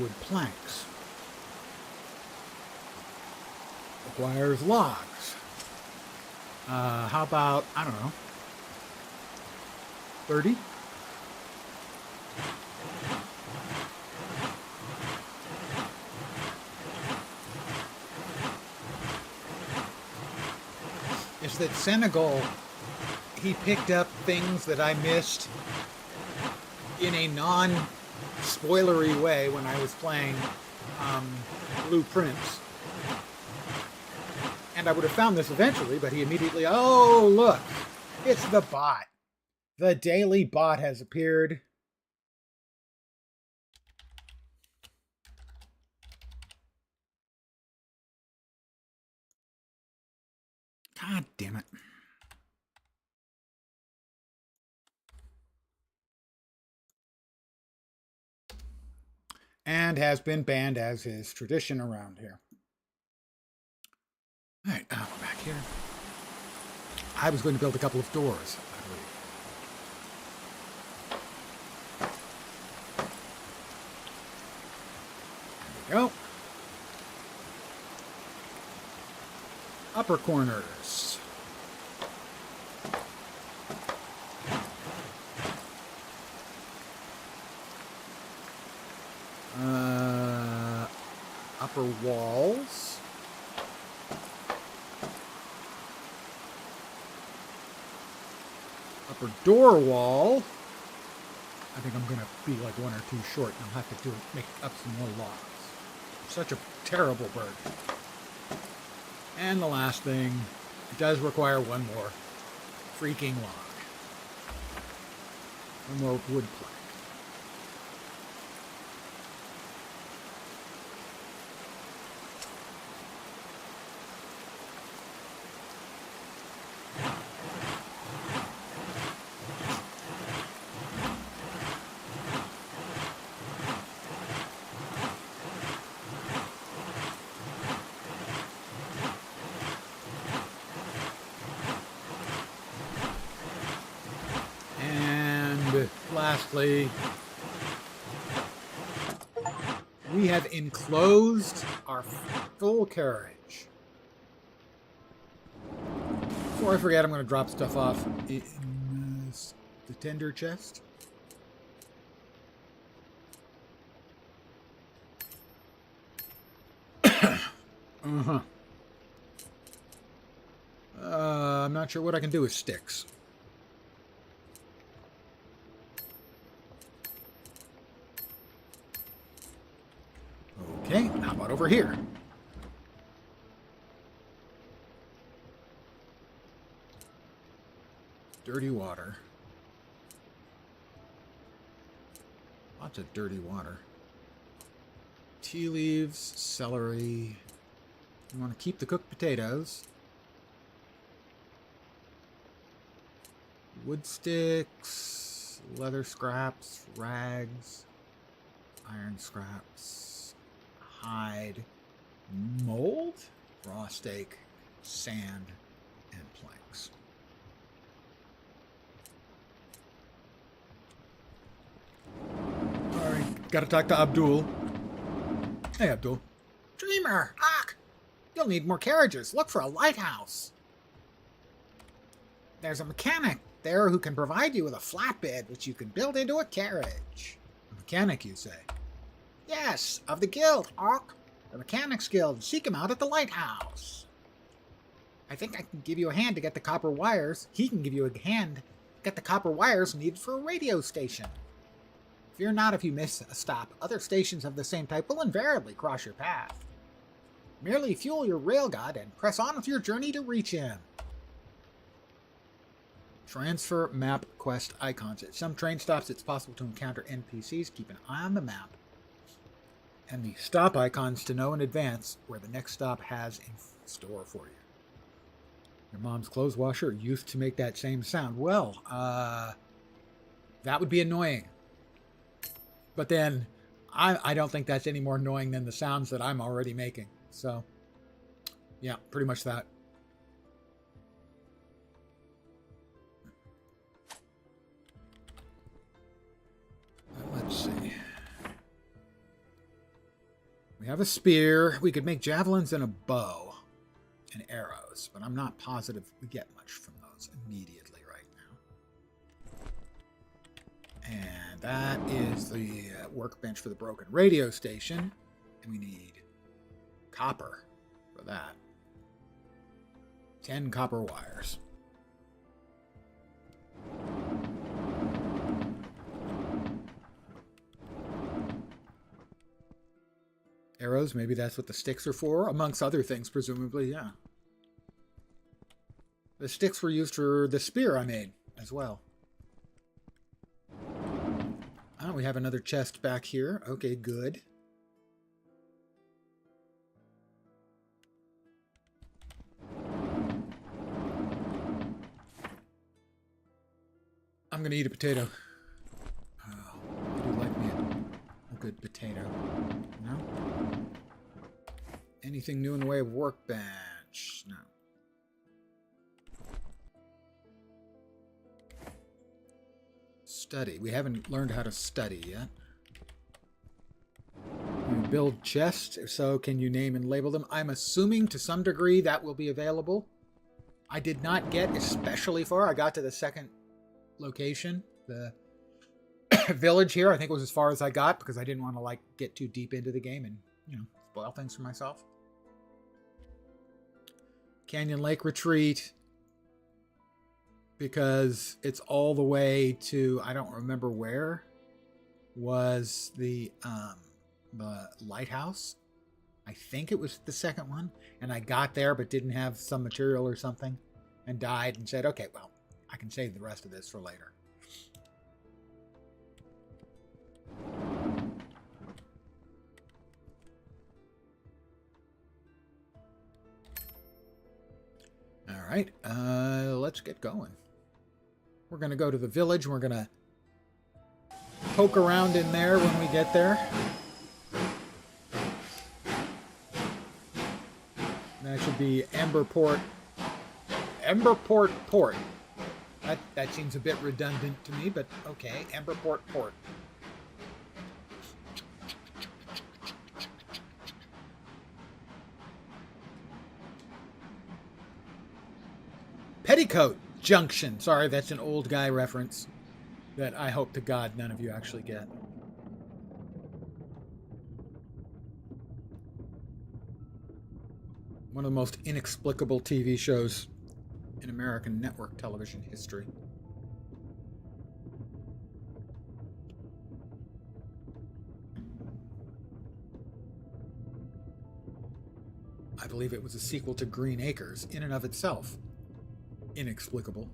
Speaker 1: Wood planks. Requires logs. How about, I don't know, 30? Is that Senegal, he picked up things that I missed in a non-spoilery way when I was playing Blueprints. And I would have found this eventually, but he immediately, oh, look, it's the bot. The daily bot has appeared. God damn it. And has been banned as is tradition around here. All right, I'll go back here. I was going to build a couple of doors, I believe. There we go. Upper corners. Upper walls. Upper door wall. I think I'm going to be like one or two short, and I'll have to make up some more logs. I'm such a terrible bird. And the last thing, it does require one more freaking log. One more wood plank. Lastly, we have enclosed our full carriage. Before I forget, I'm going to drop stuff off in the tender chest. I'm not sure what I can do with sticks. Okay, how about over here? Dirty water. Lots of dirty water. Tea leaves, celery. You want to keep the cooked potatoes. Wood sticks, leather scraps, rags, iron scraps. Hide, mold, raw steak, sand, and planks. Alright, gotta talk to Abdul. Hey, Abdul. Dreamer! Ak! You'll need more carriages. Look for a lighthouse. There's a mechanic there who can provide you with a flatbed which you can build into a carriage. A mechanic, you say? Yes, of the guild, Ark. The Mechanics Guild. Seek him out at the lighthouse. I think I can give you a hand to get the copper wires. He can give you a hand to get the copper wires needed for a radio station. Fear not if you miss a stop. Other stations of the same type will invariably cross your path. Merely fuel your railgod and press on with your journey to reach him. Transfer map quest icons. At some train stops, it's possible to encounter NPCs. Keep an eye on the map and the stop icons to know in advance where the next stop has in store for you. Your mom's clothes washer used to make that same sound. Well, that would be annoying. But then, I don't think that's any more annoying than the sounds that I'm already making. So, yeah, pretty much that. Let's see. We have a spear. We could make javelins and a bow and arrows, but I'm not positive we get much from those immediately right now. And that is the workbench for the broken radio station. And we need copper for that. 10 copper wires. Arrows, maybe that's what the sticks are for, amongst other things, presumably, yeah. The sticks were used for the spear I made as well. Oh, we have another chest back here. Okay, good. I'm going to eat a potato. Oh, I do like me a good potato. No? Anything new in the way of workbench? No. Study. We haven't learned how to study yet. You build chests. If so, can you name and label them? I'm assuming to some degree that will be available. I did not get especially far. I got to the second location, the village here. I think it was as far as I got because I didn't want to get too deep into the game and, spoil things for myself. Canyon Lake Retreat, because it's all the way to, I don't remember where, was the lighthouse. I think it was the second one. And I got there but didn't have some material or something and died and said, okay, well, I can save the rest of this for later. All right, let's get going. We're going to go to the village. We're going to poke around in there when we get there. That should be Emberport. Emberport Port. That seems a bit redundant to me, but okay. Emberport Port. Petticoat Junction. Sorry, that's an old guy reference that I hope to God none of you actually get. One of the most inexplicable TV shows in American network television history. I believe it was a sequel to Green Acres, in and of itself. Inexplicable.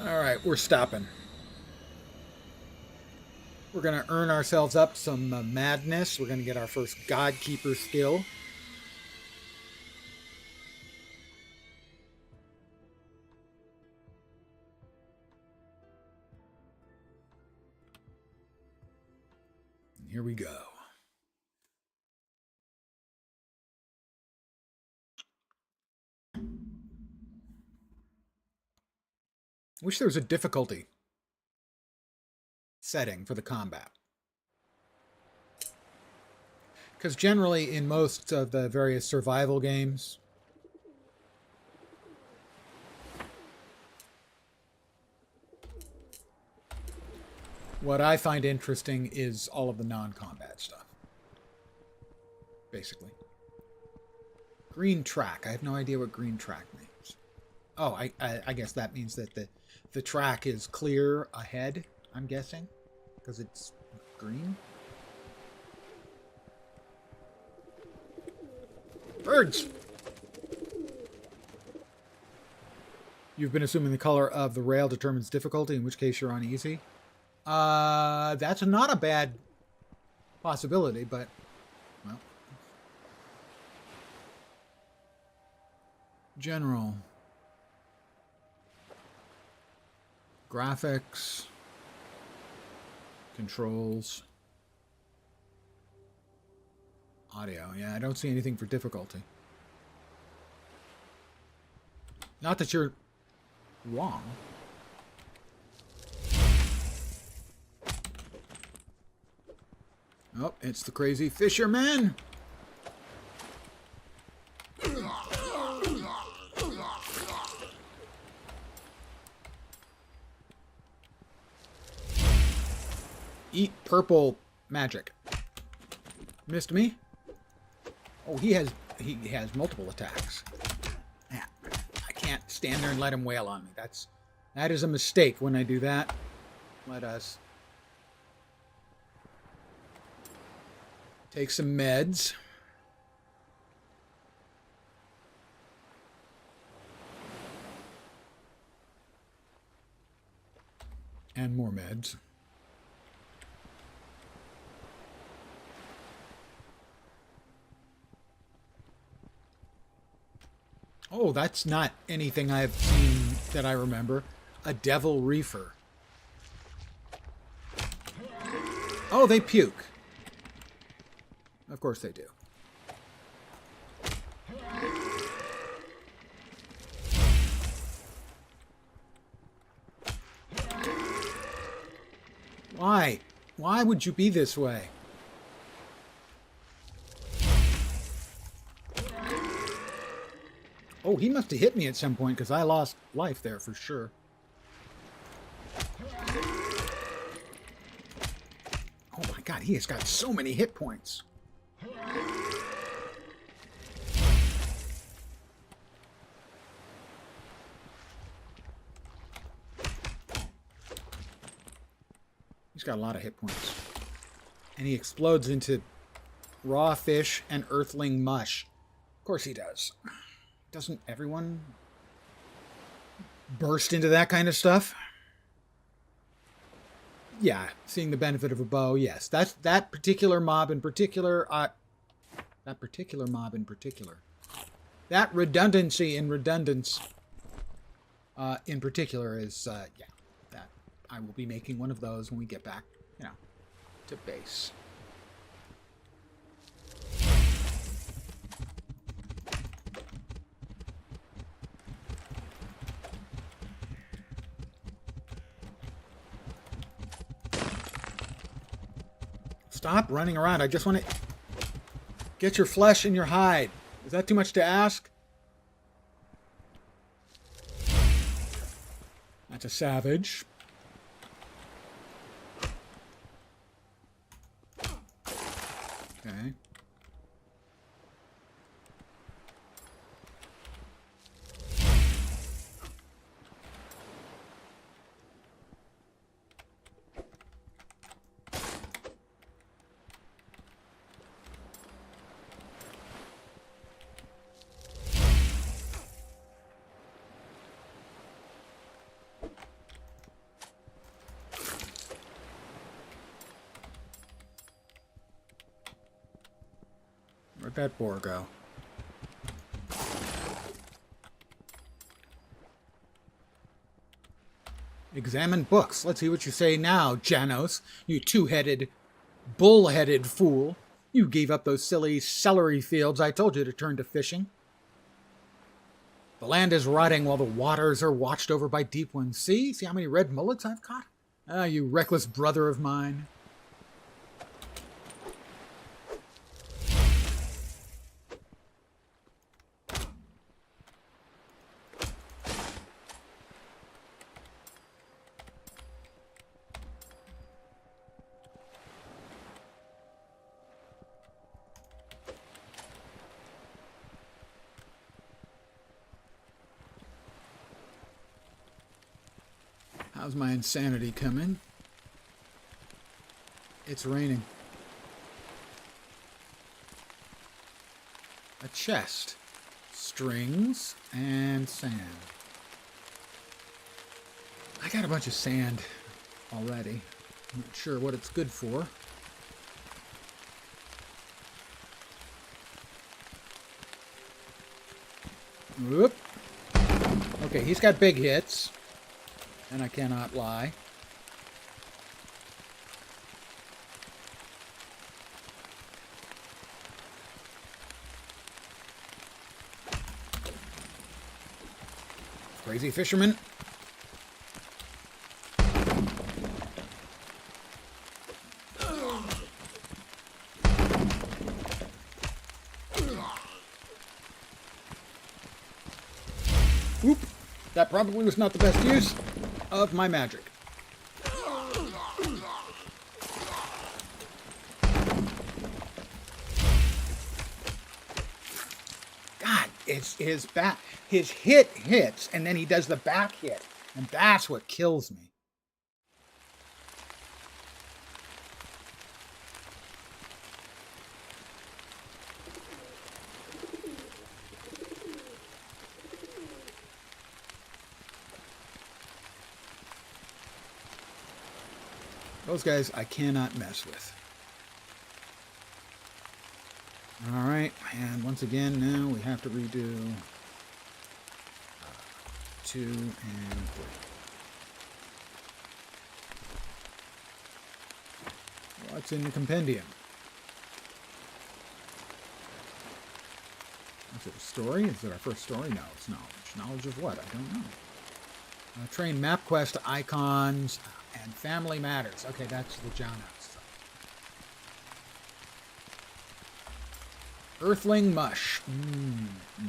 Speaker 1: All right, we're stopping. We're going to earn ourselves up some madness. We're going to get our first Godkeeper skill. here we go. Wish there was a difficulty setting for the combat. Because generally in most of the various survival games, what I find interesting is all of the non-combat stuff. Basically. Green track. I have no idea what green track means. Oh, I guess that means that the track is clear ahead, I'm guessing. Because it's green. Birds! You've been assuming the color of the rail determines difficulty, in which case you're on easy. That's not a bad possibility, but, well. General. Graphics. Controls. Audio. Yeah, I don't see anything for difficulty. Not that you're wrong. Oh, it's the crazy fisherman. Eat purple magic. Missed me? Oh, he has multiple attacks. Yeah, I can't stand there and let him wail on me. That is a mistake when I do that. Let us take some meds. And more meds. Oh, that's not anything I've seen that I remember. A devil reefer. Oh, they puke. Of course they do. Why? Why would you be this way? Oh, he must have hit me at some point because I lost life there for sure. Oh my god, he has got so many hit points. He's got a lot of hit points. And he explodes into raw fish and earthling mush. Of course he does. Doesn't everyone burst into that kind of stuff? Yeah, seeing the benefit of a bow, yes. That's that particular mob in particular. That redundancy in redundance in particular is, yeah, that I will be making one of those when we get back, to base. Stop running around. I just want to get your flesh and your hide. Is that too much to ask? That's a savage. Okay. Where'd that boar go? Examine books. Let's see what you say now, Janos, you two-headed Bull-headed fool. You gave up those silly celery fields I told you to turn to fishing. The land is rotting while the waters are watched over by deep ones. See? See how many red mullets I've caught? Ah, you reckless brother of mine. How's my insanity coming? It's raining. A chest, strings, and sand. I got a bunch of sand already. I'm not sure what it's good for. Whoop. Okay, he's got big hits. And I cannot lie. Crazy fisherman. Whoop. That probably was not the best use of my magic. God, it's his back. His hit hits, and then he does the back hit. And that's what kills me. Those guys I cannot mess with. Alright, and once again now we have to redo 2 and 3. What's in the compendium? Is it a story? Is it our first story? No, it's knowledge. Knowledge of what? I don't know. Train map quest icons and family matters. Okay, that's the John House. Earthling mush.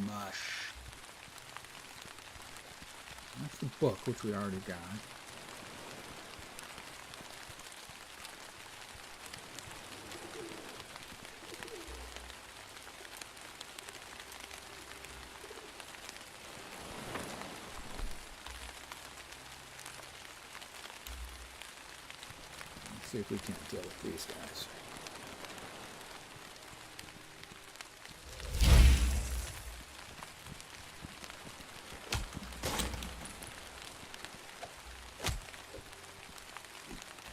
Speaker 1: Mush. That's the book, which we already got. See if we can't deal with these guys.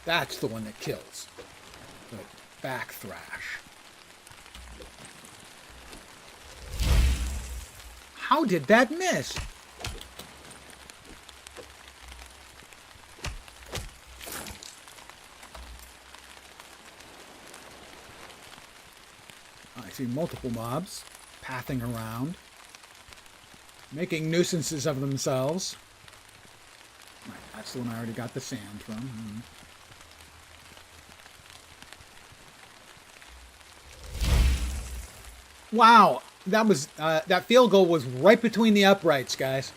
Speaker 1: That's the one that kills. The back thrash. How did that miss? I see multiple mobs pathing around, making nuisances of themselves. Right, that's the one I already got the sand from. Wow, that was that field goal was right between the uprights, guys.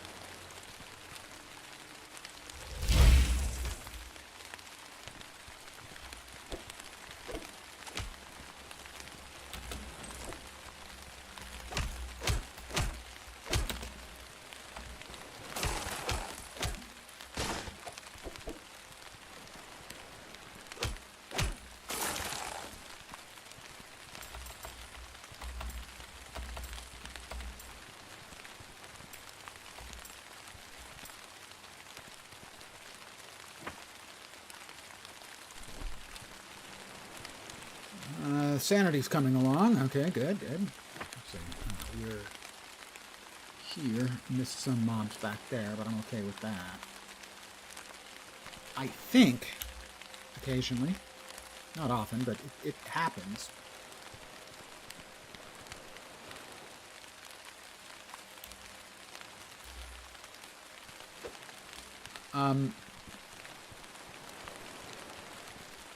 Speaker 1: Sanity's coming along. Okay, good. Let's see. We're here. Missed some mobs back there, but I'm okay with that. I think, occasionally, Not often, but it happens.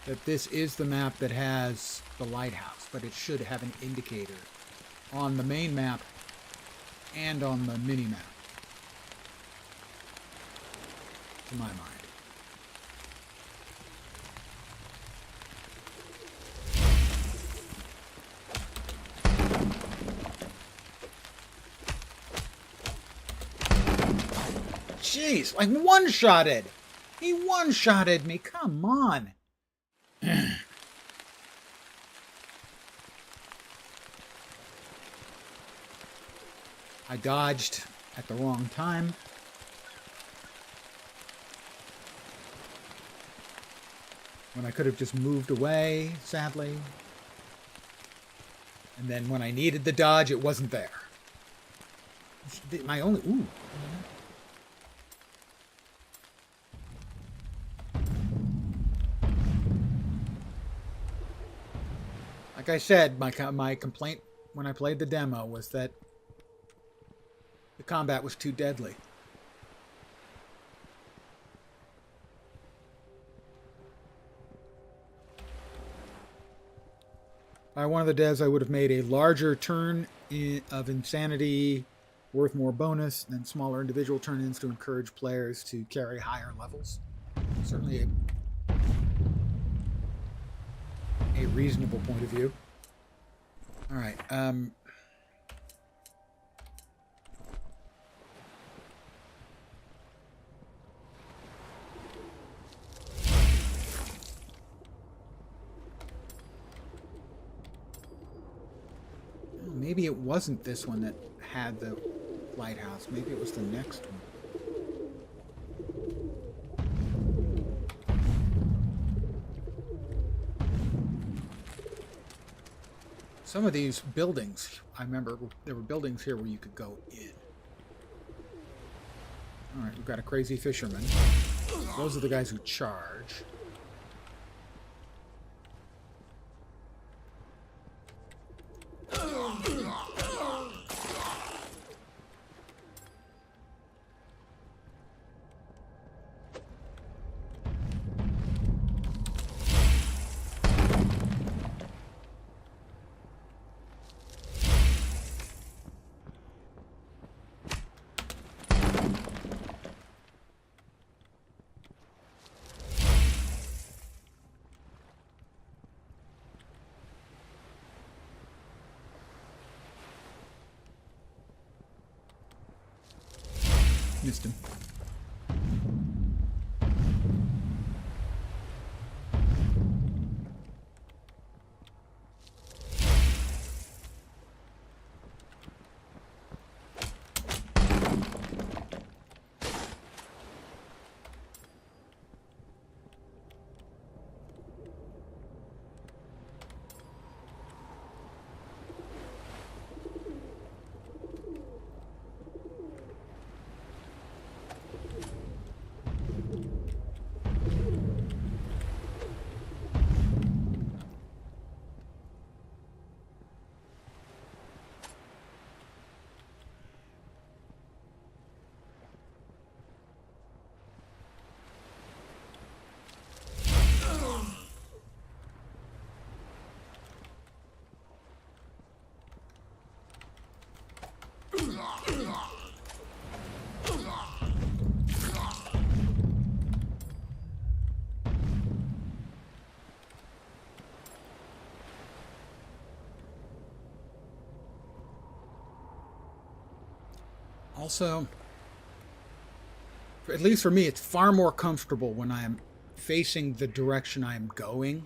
Speaker 1: That this is the map that has the lighthouse, but it should have an indicator on the main map and on the mini-map, to my mind. Jeez, like one-shotted! He one-shotted me, come on! I dodged at the wrong time. When I could have just moved away, sadly. And then when I needed the dodge, it wasn't there. My only... Ooh. Like I said, my complaint when I played the demo was that the combat was too deadly. By one of the devs, I would have made a larger turn of insanity worth more bonus than smaller individual turn-ins to encourage players to carry higher levels. Certainly a reasonable point of view. All right. Maybe it wasn't this one that had the lighthouse. Maybe it was the next one. Some of these buildings, I remember there were buildings here where you could go in. All right, we've got a crazy fisherman. Those are the guys who charge. Missed him. Also, at least for me, it's far more comfortable when I'm facing the direction I'm going,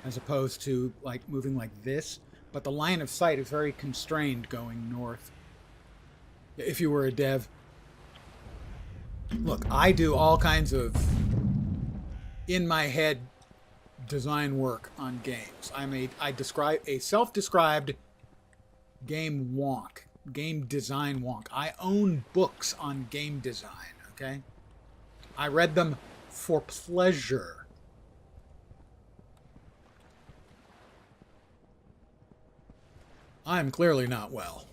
Speaker 1: as opposed to like moving like this. But the line of sight is very constrained going north. If you were a dev, look, I do all kinds of in my head design work on games. I describe a self-described game wonk. Game design wonk. I own books on game design, okay? I read them for pleasure. I'm clearly not well.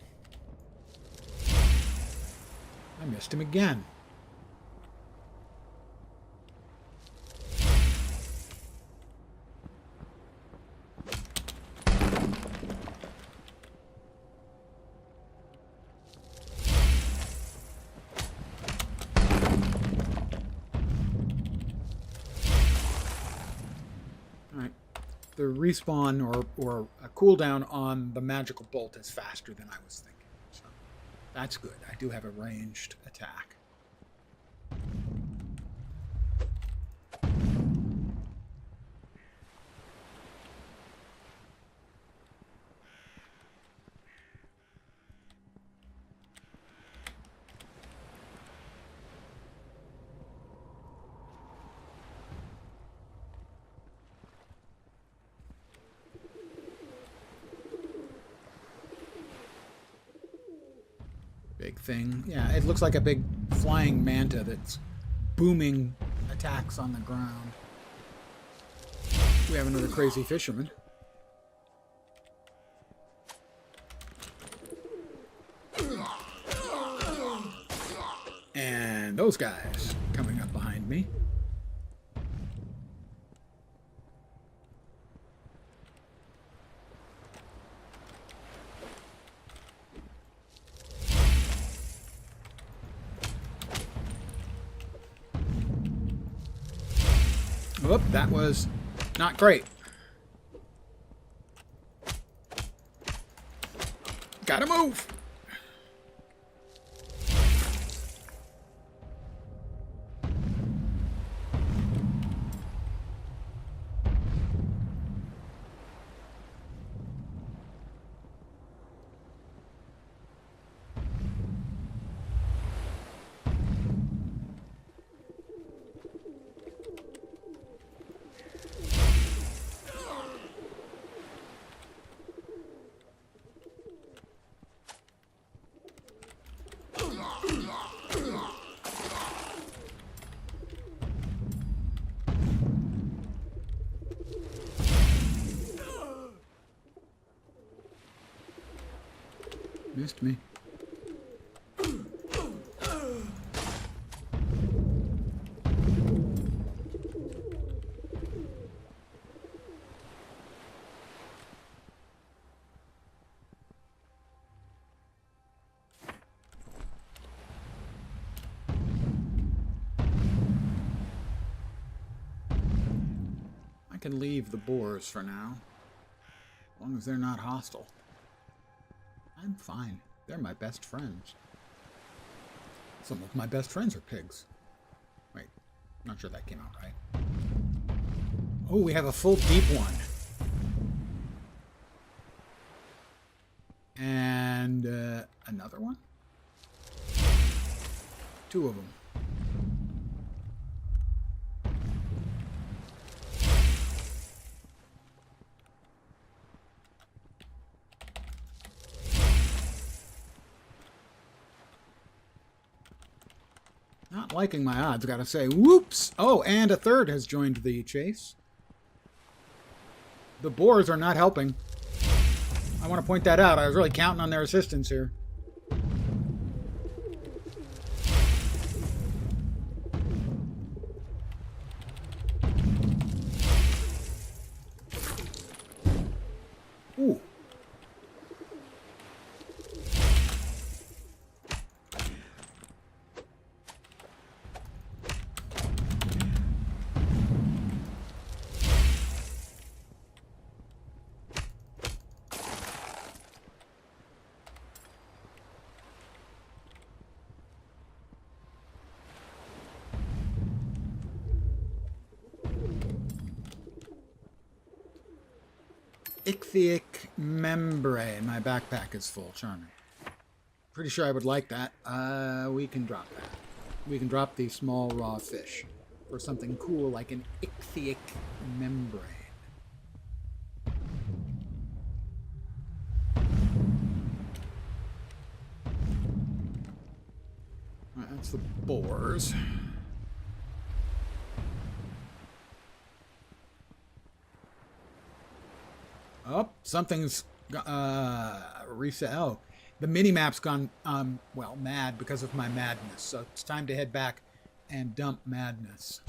Speaker 1: I missed him again. Alright. The respawn or a cooldown on the magical bolt is faster than I was thinking. So that's good. I do have a ranged attack. Big thing. Yeah, it looks like a big flying manta that's booming attacks on the ground. We have another crazy fisherman. And those guys coming up behind me. Whoop, that was not great. Gotta move. Missed me. I can leave the boars for now, as long as they're not hostile. I'm fine. They're my best friends. Some of my best friends are pigs. Wait, not sure that came out right. Oh, we have a full deep one. And another one? Two of them. Not liking my odds, gotta say. Whoops! Oh, and a third has joined the chase. The boars are not helping. I want to point that out. I was really counting on their assistance here. Ooh. Ichthyic membrane. My backpack is full. Charming. Pretty sure I would like that. We can drop that. We can drop the small raw fish for something cool like an ichthyic membrane. Alright, that's the boars. Oh, something's Reset. Oh, the mini-map's gone, well, mad because of my madness. So it's time to head back and dump madness.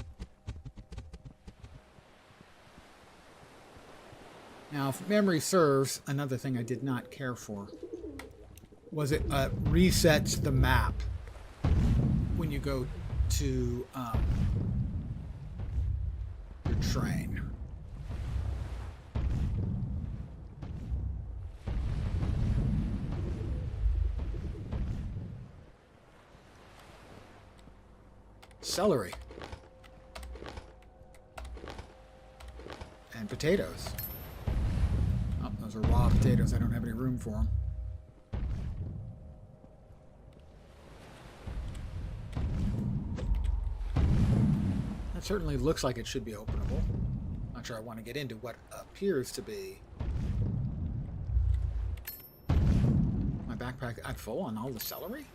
Speaker 1: Now, if memory serves, another thing I did not care for was it resets the map when you go to your train. Celery. And potatoes. Oh, those are raw potatoes. I don't have any room for them. That certainly looks like it should be openable. Not sure I want to get into what appears to be. My backpack, I'm full on all the celery?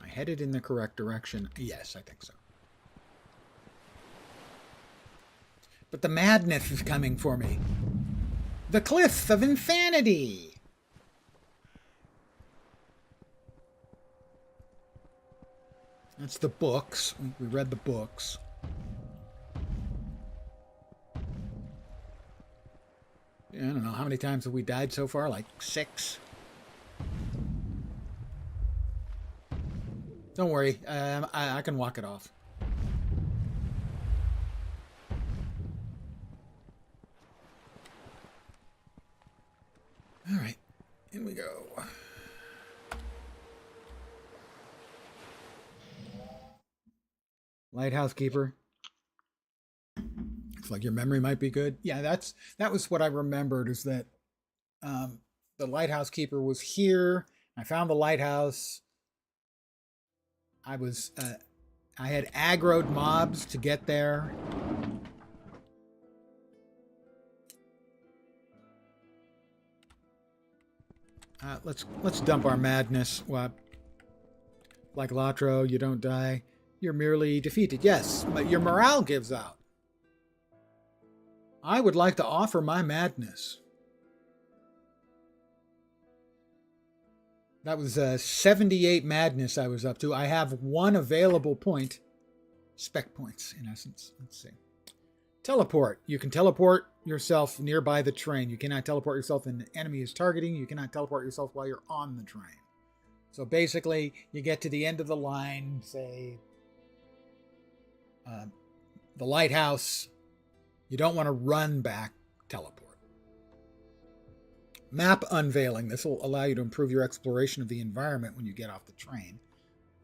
Speaker 1: I headed in the correct direction. Yes, I think so. But the madness is coming for me. The cliffs of insanity. That's the books. We read the books. Yeah, I don't know. How many times have we died so far? Like 6? Don't worry. I can walk it off. All right, in we go. Lighthouse keeper. Looks like your memory might be good. Yeah, that was what I remembered, is that the lighthouse keeper was here. I found the lighthouse. I had aggroed mobs to get there. Let's dump our madness. What? Like Latro, you don't die. You're merely defeated. Yes, but your morale gives out. I would like to offer my madness. That was 78 madness I was up to. I have 1 available point. Spec points, in essence. Let's see. Teleport. You can teleport yourself nearby the train. You cannot teleport yourself when the enemy is targeting. You cannot teleport yourself while you're on the train. So basically, you get to the end of the line, say, the lighthouse. You don't want to run back, teleport. Map unveiling. This will allow you to improve your exploration of the environment when you get off the train.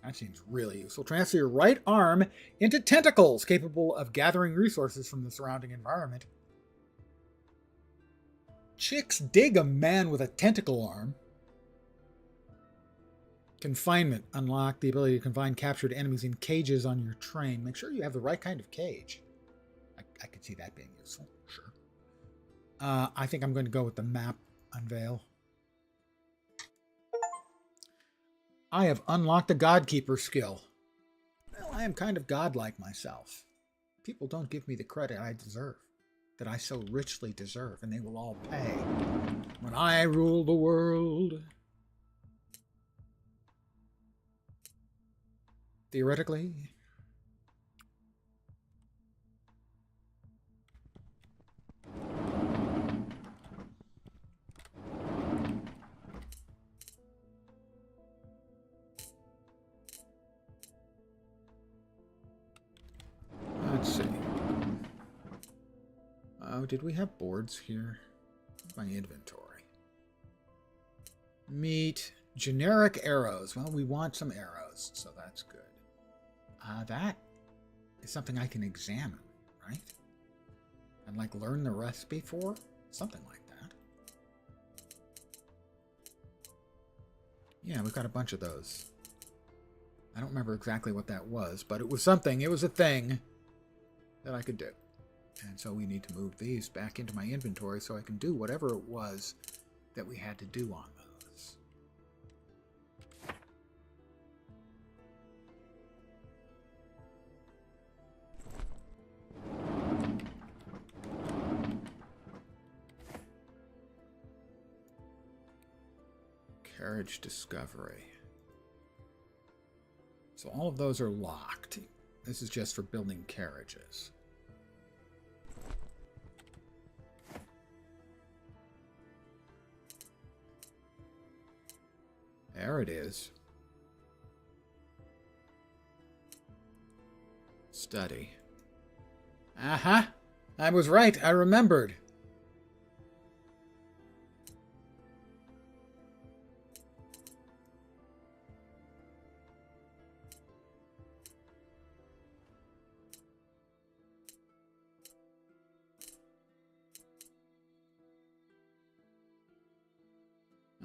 Speaker 1: That seems really useful. Transfer your right arm into tentacles capable of gathering resources from the surrounding environment. Chicks dig a man with a tentacle arm. Confinement. Unlock the ability to confine captured enemies in cages on your train. Make sure you have the right kind of cage. I could see that being useful. Sure. I think I'm going to go with the map unveil. I have unlocked the Godkeeper skill. Well, I am kind of godlike myself. People don't give me the credit I deserve, that I so richly deserve, and they will all pay when I rule the world. Theoretically. Let's see. Oh, did we have boards here? My inventory. Meat. Generic arrows. Well, we want some arrows, so that's good. That is something I can examine, right? And like learn the recipe for? Something like that. Yeah, we've got a bunch of those. I don't remember exactly what that was, but it was something. It was a thing that I could do. And so we need to move these back into my inventory so I can do whatever it was that we had to do on those. Carriage discovery. So all of those are locked. This is just for building carriages. There it is. Study. Aha! I was right. I remembered.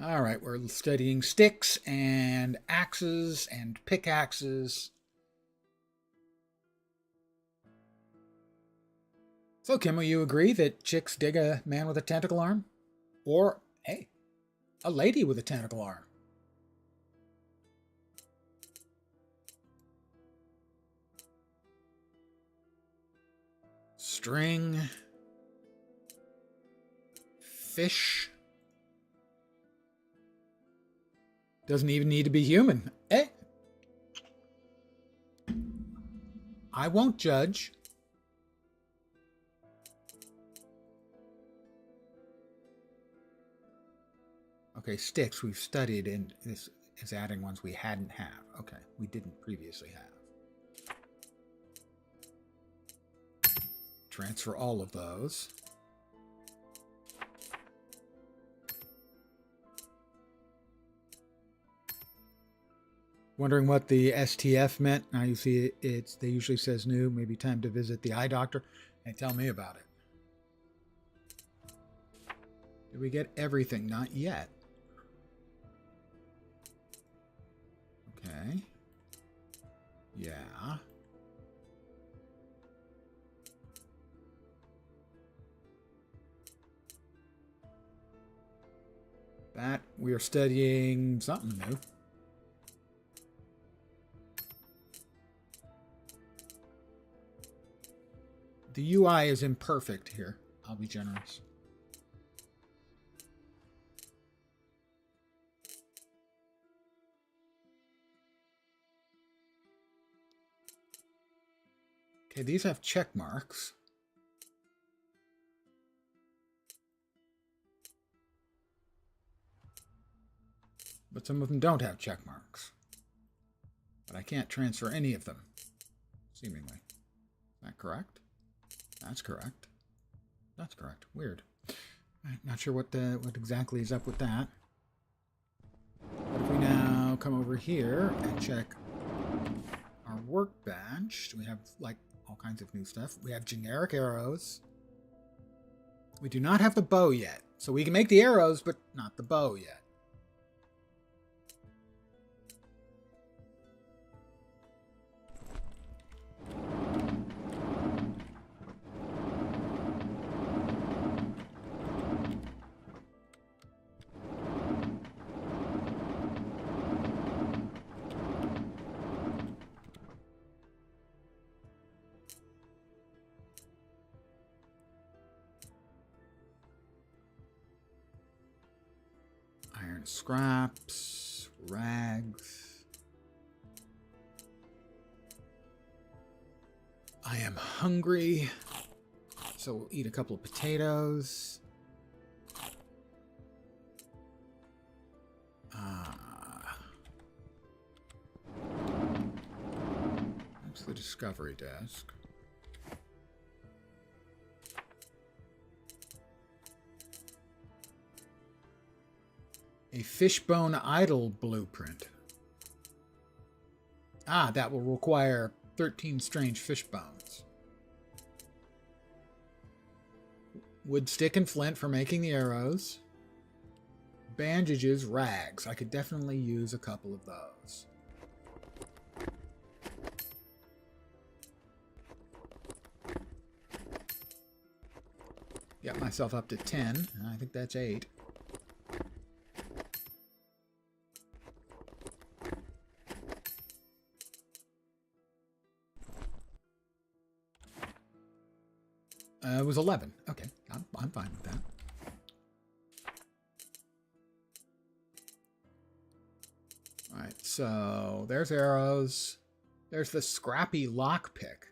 Speaker 1: All right, we're studying sticks and axes and pickaxes. So, Kim, will you agree that chicks dig a man with a tentacle arm? Or, hey, a lady with a tentacle arm? String. Fish. Doesn't even need to be human. Eh? I won't judge. Okay, sticks we've studied, and this is adding ones we hadn't have. Okay, we didn't previously have. Transfer all of those. Wondering what the STF meant. Now you see they usually says new, maybe time to visit the eye doctor. Hey, tell me about it. Did we get everything? Not yet. Okay. Yeah. That we are studying something new. The UI is imperfect here. I'll be generous. Okay, these have check marks. But some of them don't have check marks. But I can't transfer any of them, seemingly. Is that correct? That's correct. That's correct. Weird. Not sure what exactly is up with that. But if we now come over here and check our workbench, we have like all kinds of new stuff. We have generic arrows. We do not have the bow yet. So we can make the arrows, but not the bow yet. Iron scraps, rags. I am hungry, so we'll eat a couple of potatoes. That's the discovery desk. A fishbone idol blueprint. Ah, that will require 13 strange fishbones. Wood, stick, and flint for making the arrows. Bandages, rags. I could definitely use a couple of those. Got myself up to 10. I think that's 8. It was 11. Okay, I'm fine with that. Alright, so there's arrows. There's the scrappy lockpick.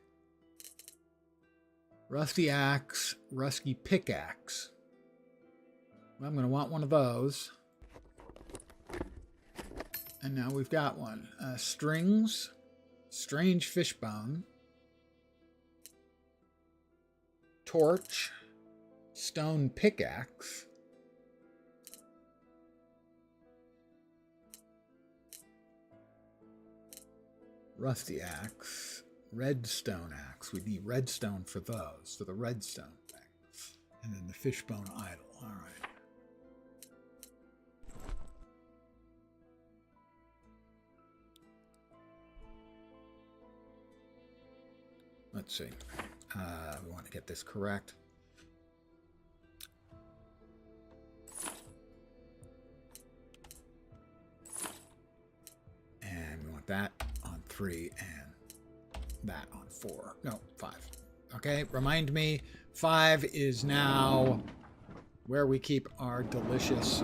Speaker 1: Rusty axe, rusty pickaxe. Well, I'm going to want one of those. And now we've got one. Strings, strange fishbone, torch, stone pickaxe, rusty axe, redstone axe. We need redstone for those, for the redstone thing. And then the fishbone idol. All right. Let's see. We want to get this correct. And we want that on 3 and that on 4. No, 5. Okay, remind me, 5 is now where we keep our delicious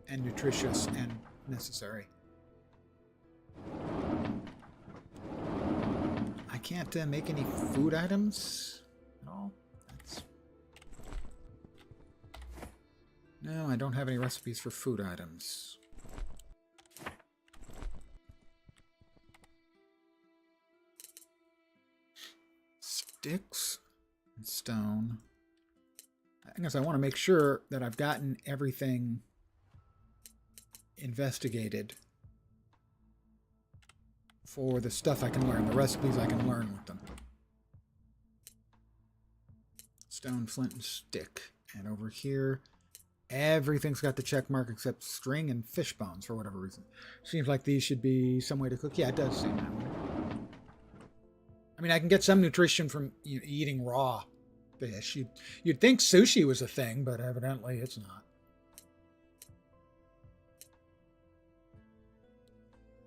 Speaker 1: and nutritious and necessary. I can't make any food items at all. No, I don't have any recipes for food items. Sticks and stone. I guess I want to make sure that I've gotten everything investigated for the stuff I can learn, the recipes I can learn with them. Stone, flint, and stick. And over here, everything's got the check mark except string and fish bones for whatever reason. Seems like these should be some way to cook. Yeah, it does seem that way. I mean, I can get some nutrition from eating raw fish. You'd think sushi was a thing, but evidently it's not.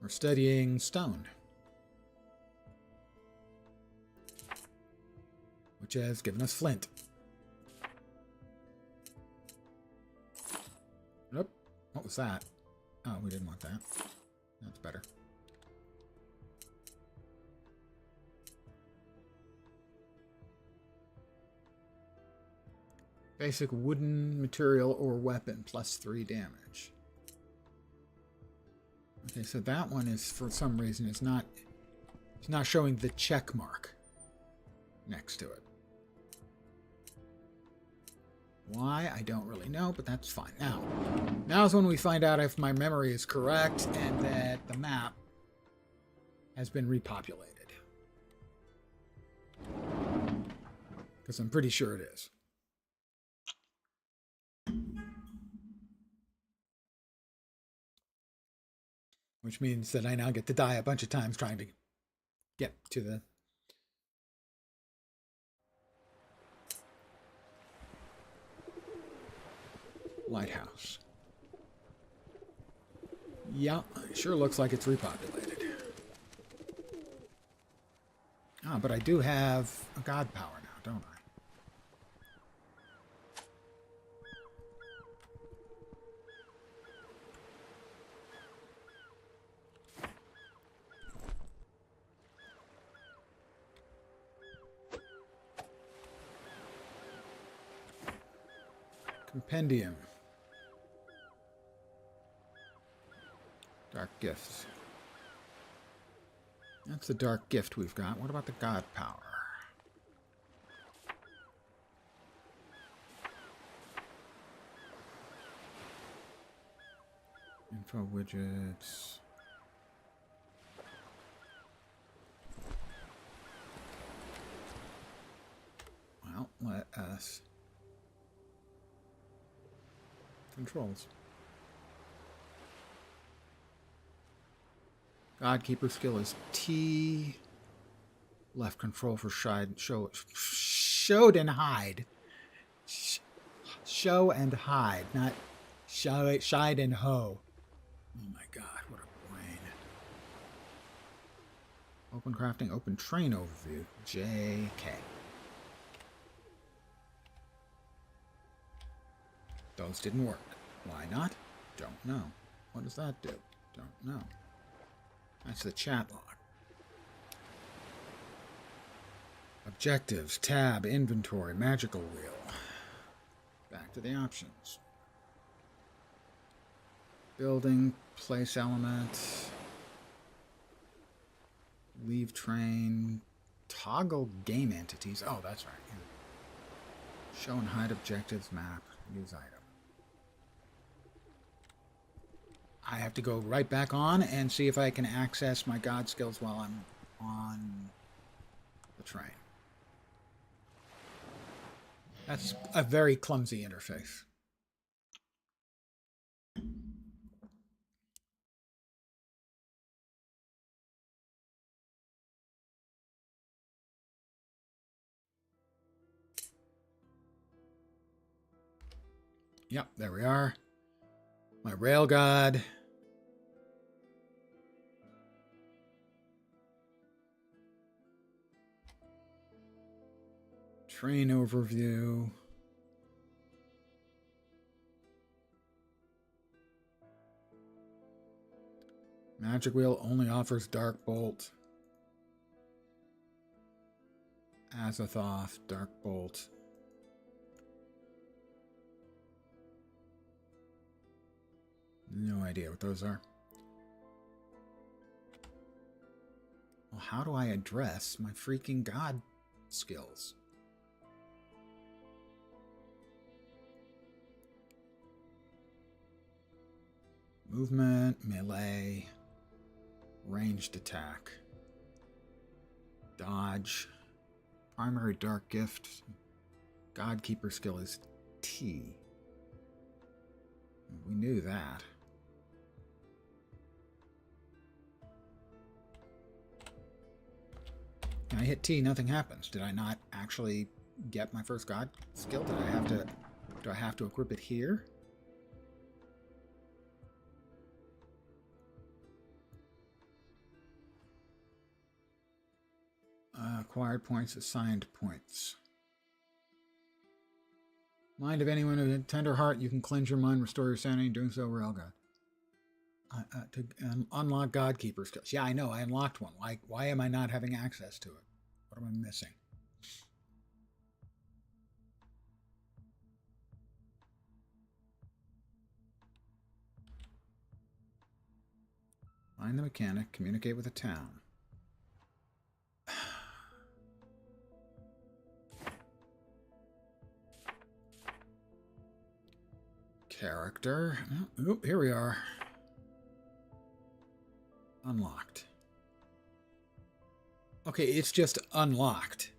Speaker 1: We're studying stone, which has given us flint. Nope. What was that? Oh, we didn't want that. That's better. Basic wooden material or weapon, plus 3 damage. Okay, so that one is, for some reason, it's not showing the check mark next to it. Why? I don't really know, but that's fine. Now's when we find out if my memory is correct and that the map has been repopulated. Because I'm pretty sure it is. Which means that I now get to die a bunch of times trying to get to the lighthouse. Yeah, it sure looks like it's repopulated. Ah, but I do have a god power now, don't I? Compendium. Dark gifts. That's the dark gift we've got. What about the god power? Info widgets. Well, let us. Controls. Godkeeper skill is T. Left control for showed and hide. Show and hide, not shide and hoe. Oh my god, what a brain. Open crafting, open train overview. JK. Those didn't work. Why not? Don't know. What does that do? Don't know. That's the chat log. Objectives, tab, inventory, magical wheel. Back to the options. Building, place element, leave train, toggle game entities. Oh, that's right. Yeah. Show and hide objectives, map, use item. I have to go right back on and see if I can access my god skills while I'm on the train. That's a very clumsy interface. Yep, there we are. My Railgod. Train overview. Magic Wheel only offers Dark Bolt. Azathoth, Dark Bolt. No idea what those are. Well, how do I address my freaking god skills? Movement, melee, ranged attack, dodge, primary dark gift, Godkeeper skill is T. We knew that. When I hit T, nothing happens. Did I not actually get my first god skill? Do I have to equip it here? Acquired points, assigned points. Mind of anyone with a tender heart, you can cleanse your mind, restore your sanity, doing so, Railgod. To unlock Godkeeper skills. Yeah, I know, I unlocked one. Why am I not having access to it? What am I missing? Find the mechanic, communicate with the town. Character. Oh, here we are. Unlocked. Okay, it's just unlocked.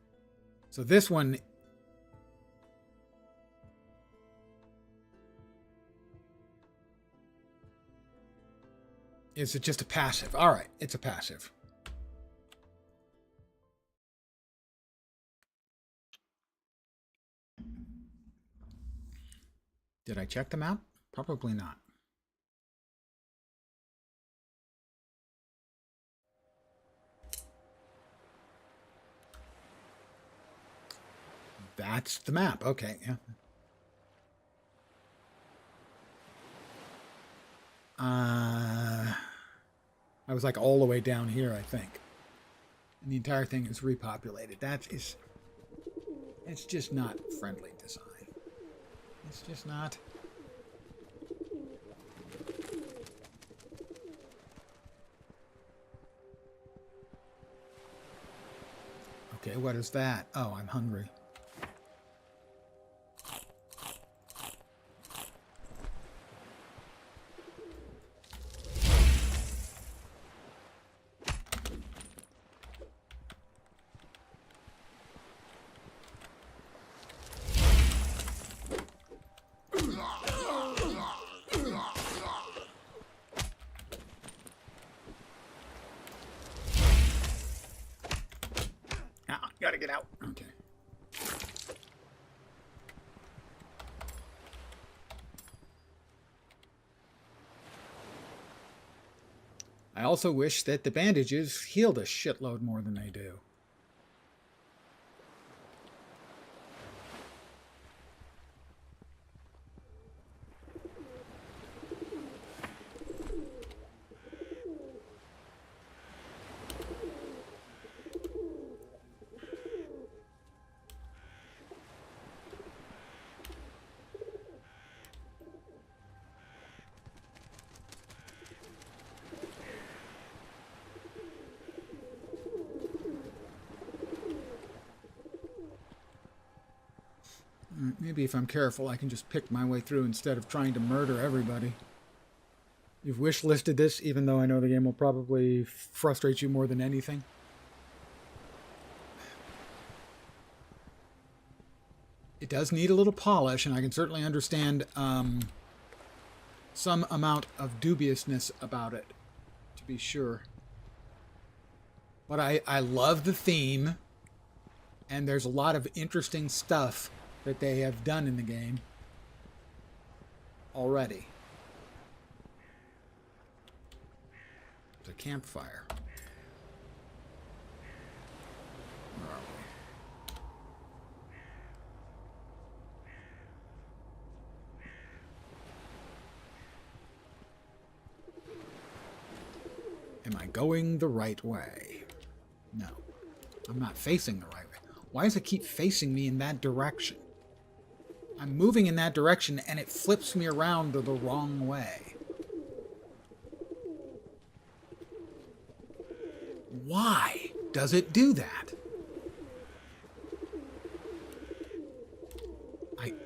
Speaker 1: So this one... Is it just a passive? All right, it's a passive. Did I check them out? Probably not. That's the map. Okay, yeah. I was like all the way down here, I think. And the entire thing is repopulated. It's just not friendly design. It's just not. Okay, what is that? Oh, I'm hungry. Gotta get out. Okay. I also wish that the bandages healed a shitload more than they do. Maybe if I'm careful, I can just pick my way through instead of trying to murder everybody. You've wish listed this, even though I know the game will probably frustrate you more than anything. It does need a little polish, and I can certainly understand some amount of dubiousness about it, to be sure. But I love the theme, and there's a lot of interesting stuff that they have done in the game already. There's a campfire. Where are we? Am I going the right way? No. I'm not facing the right way. Why does it keep facing me in that direction? I'm moving in that direction and it flips me around the wrong way. Why does it do that?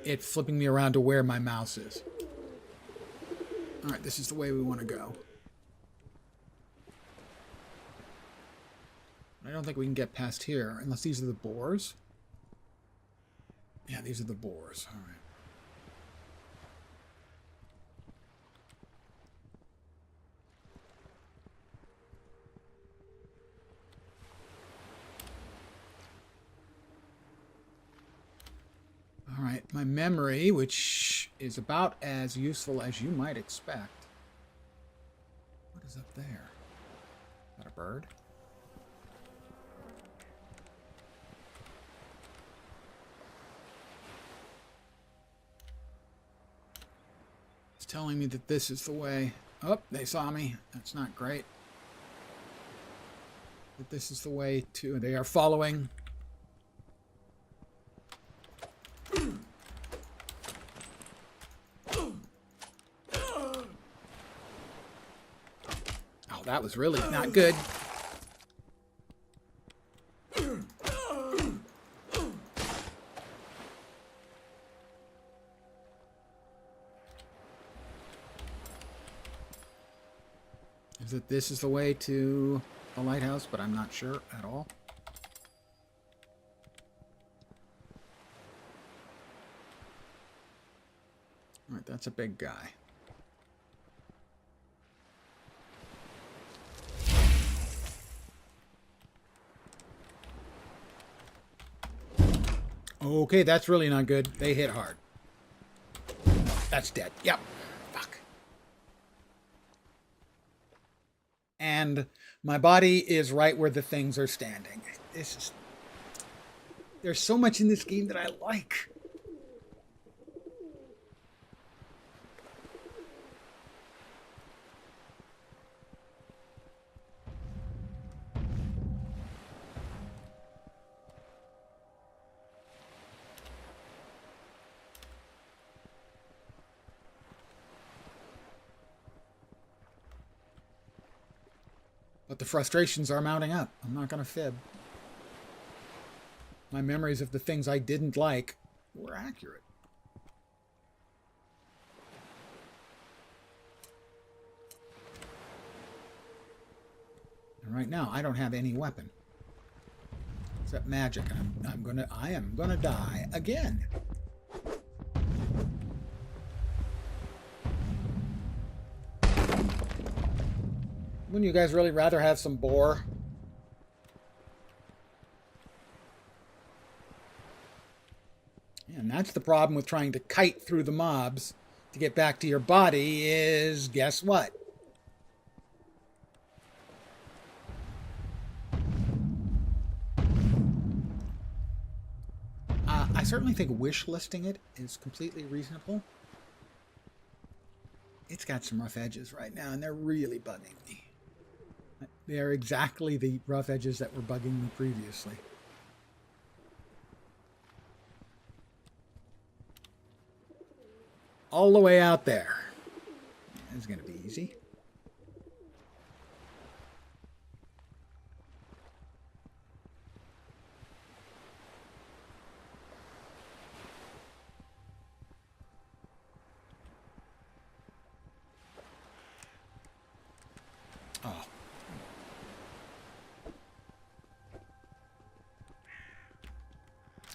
Speaker 1: It's flipping me around to where my mouse is. Alright, this is the way we want to go. I don't think we can get past here, unless these are the boars. Yeah, these are the boars. All right. All right, my memory, which is about as useful as you might expect. What is up there? Is that a bird? Telling me that this is the way. Oh, they saw me. That's not great. That this is the way to... They are following. Oh, that was really not good. That this is the way to the lighthouse, but I'm not sure at all. All right, that's a big guy. Okay, that's really not good. They hit hard. That's dead. Yep. Fuck. And my body is right where the things are standing. There's so much in this game that I like. But the frustrations are mounting up. I'm not going to fib. My memories of the things I didn't like were accurate. And right now, I don't have any weapon. Except magic. And I am gonna die again. Wouldn't you guys really rather have some boar? And that's the problem with trying to kite through the mobs to get back to your body is, guess what? I certainly think wish listing it is completely reasonable. It's got some rough edges right now, and they're really bugging me. They're exactly the rough edges that were bugging me previously. All the way out there. It's going to be easy.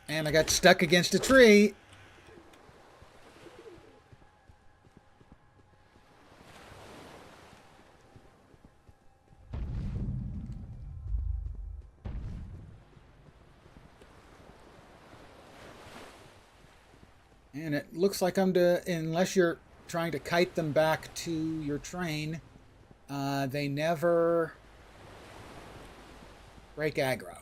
Speaker 1: And I got stuck against a tree. And it looks like unless you're trying to kite them back to your train, they never break aggro.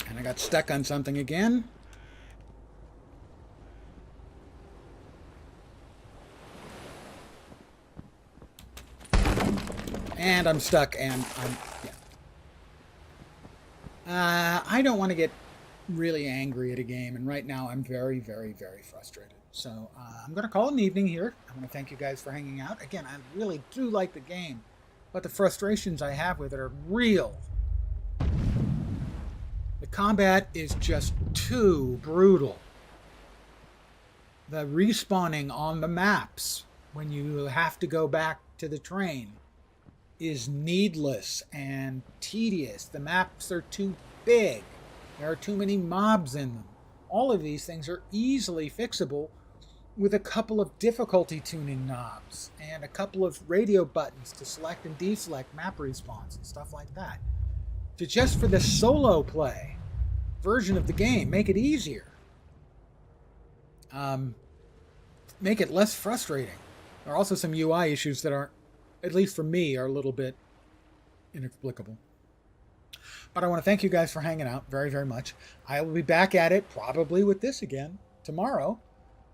Speaker 1: And I got stuck on something again. And I'm stuck, and I don't want to get really angry at a game, and right now I'm very, very, very frustrated. So I'm going to call it an evening here. I want to thank you guys for hanging out. Again, I really do like the game, but the frustrations I have with it are real. The combat is just too brutal. The respawning on the maps when you have to go back to the train is needless and tedious. The maps are too big. There are too many mobs in them. All of these things are easily fixable with a couple of difficulty tuning knobs and a couple of radio buttons to select and deselect map respawns and stuff like that. To just for the solo play version of the game, make it easier. Make it less frustrating. There are also some UI issues that aren't, at least for me, are a little bit inexplicable. But I want to thank you guys for hanging out very, very much. I will be back at it probably with this again tomorrow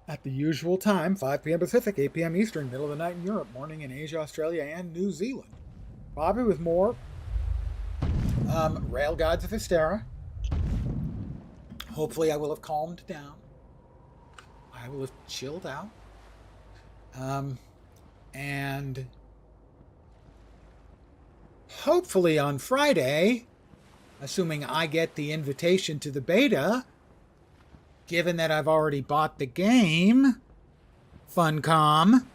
Speaker 1: at the usual time, 5 p.m. Pacific, 8 p.m. Eastern, middle of the night in Europe, morning in Asia, Australia, and New Zealand. Probably with more Railgods of Hysterra. Hopefully I will have calmed down. I will have chilled out. And hopefully on Friday, assuming I get the invitation to the beta, given that I've already bought the game, Funcom,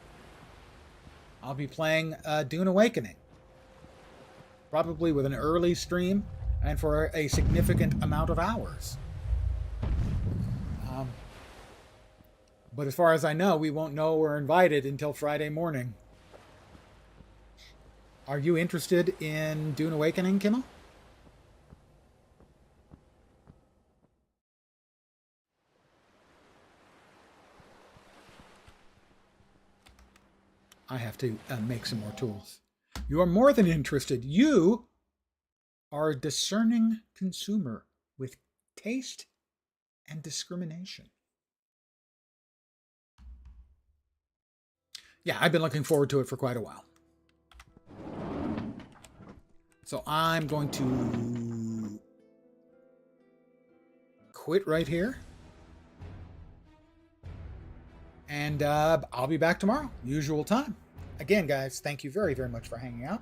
Speaker 1: I'll be playing Dune Awakening. Probably with an early stream and for a significant amount of hours. But as far as I know, we won't know we're invited until Friday morning. Are you interested in Dune Awakening, Kimmel? I have to make some more tools. You are more than interested. You are a discerning consumer with taste and discrimination. Yeah, I've been looking forward to it for quite a while. So I'm going to quit right here. And I'll be back tomorrow, usual time. Again, guys, thank you very, very much for hanging out.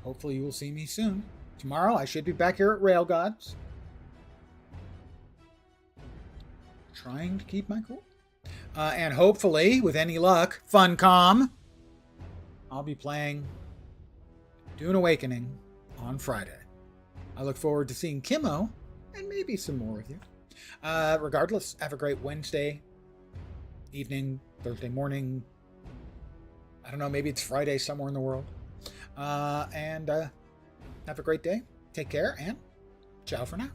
Speaker 1: Hopefully you will see me soon. Tomorrow I should be back here at Railgods. Trying to keep my cool. And hopefully, with any luck, Funcom, I'll be playing Dune Awakening on Friday. I look forward to seeing Kimmo and maybe some more with you. Regardless, have a great Wednesday evening, Thursday morning. I don't know, maybe it's Friday somewhere in the world. And have a great day. Take care and ciao for now.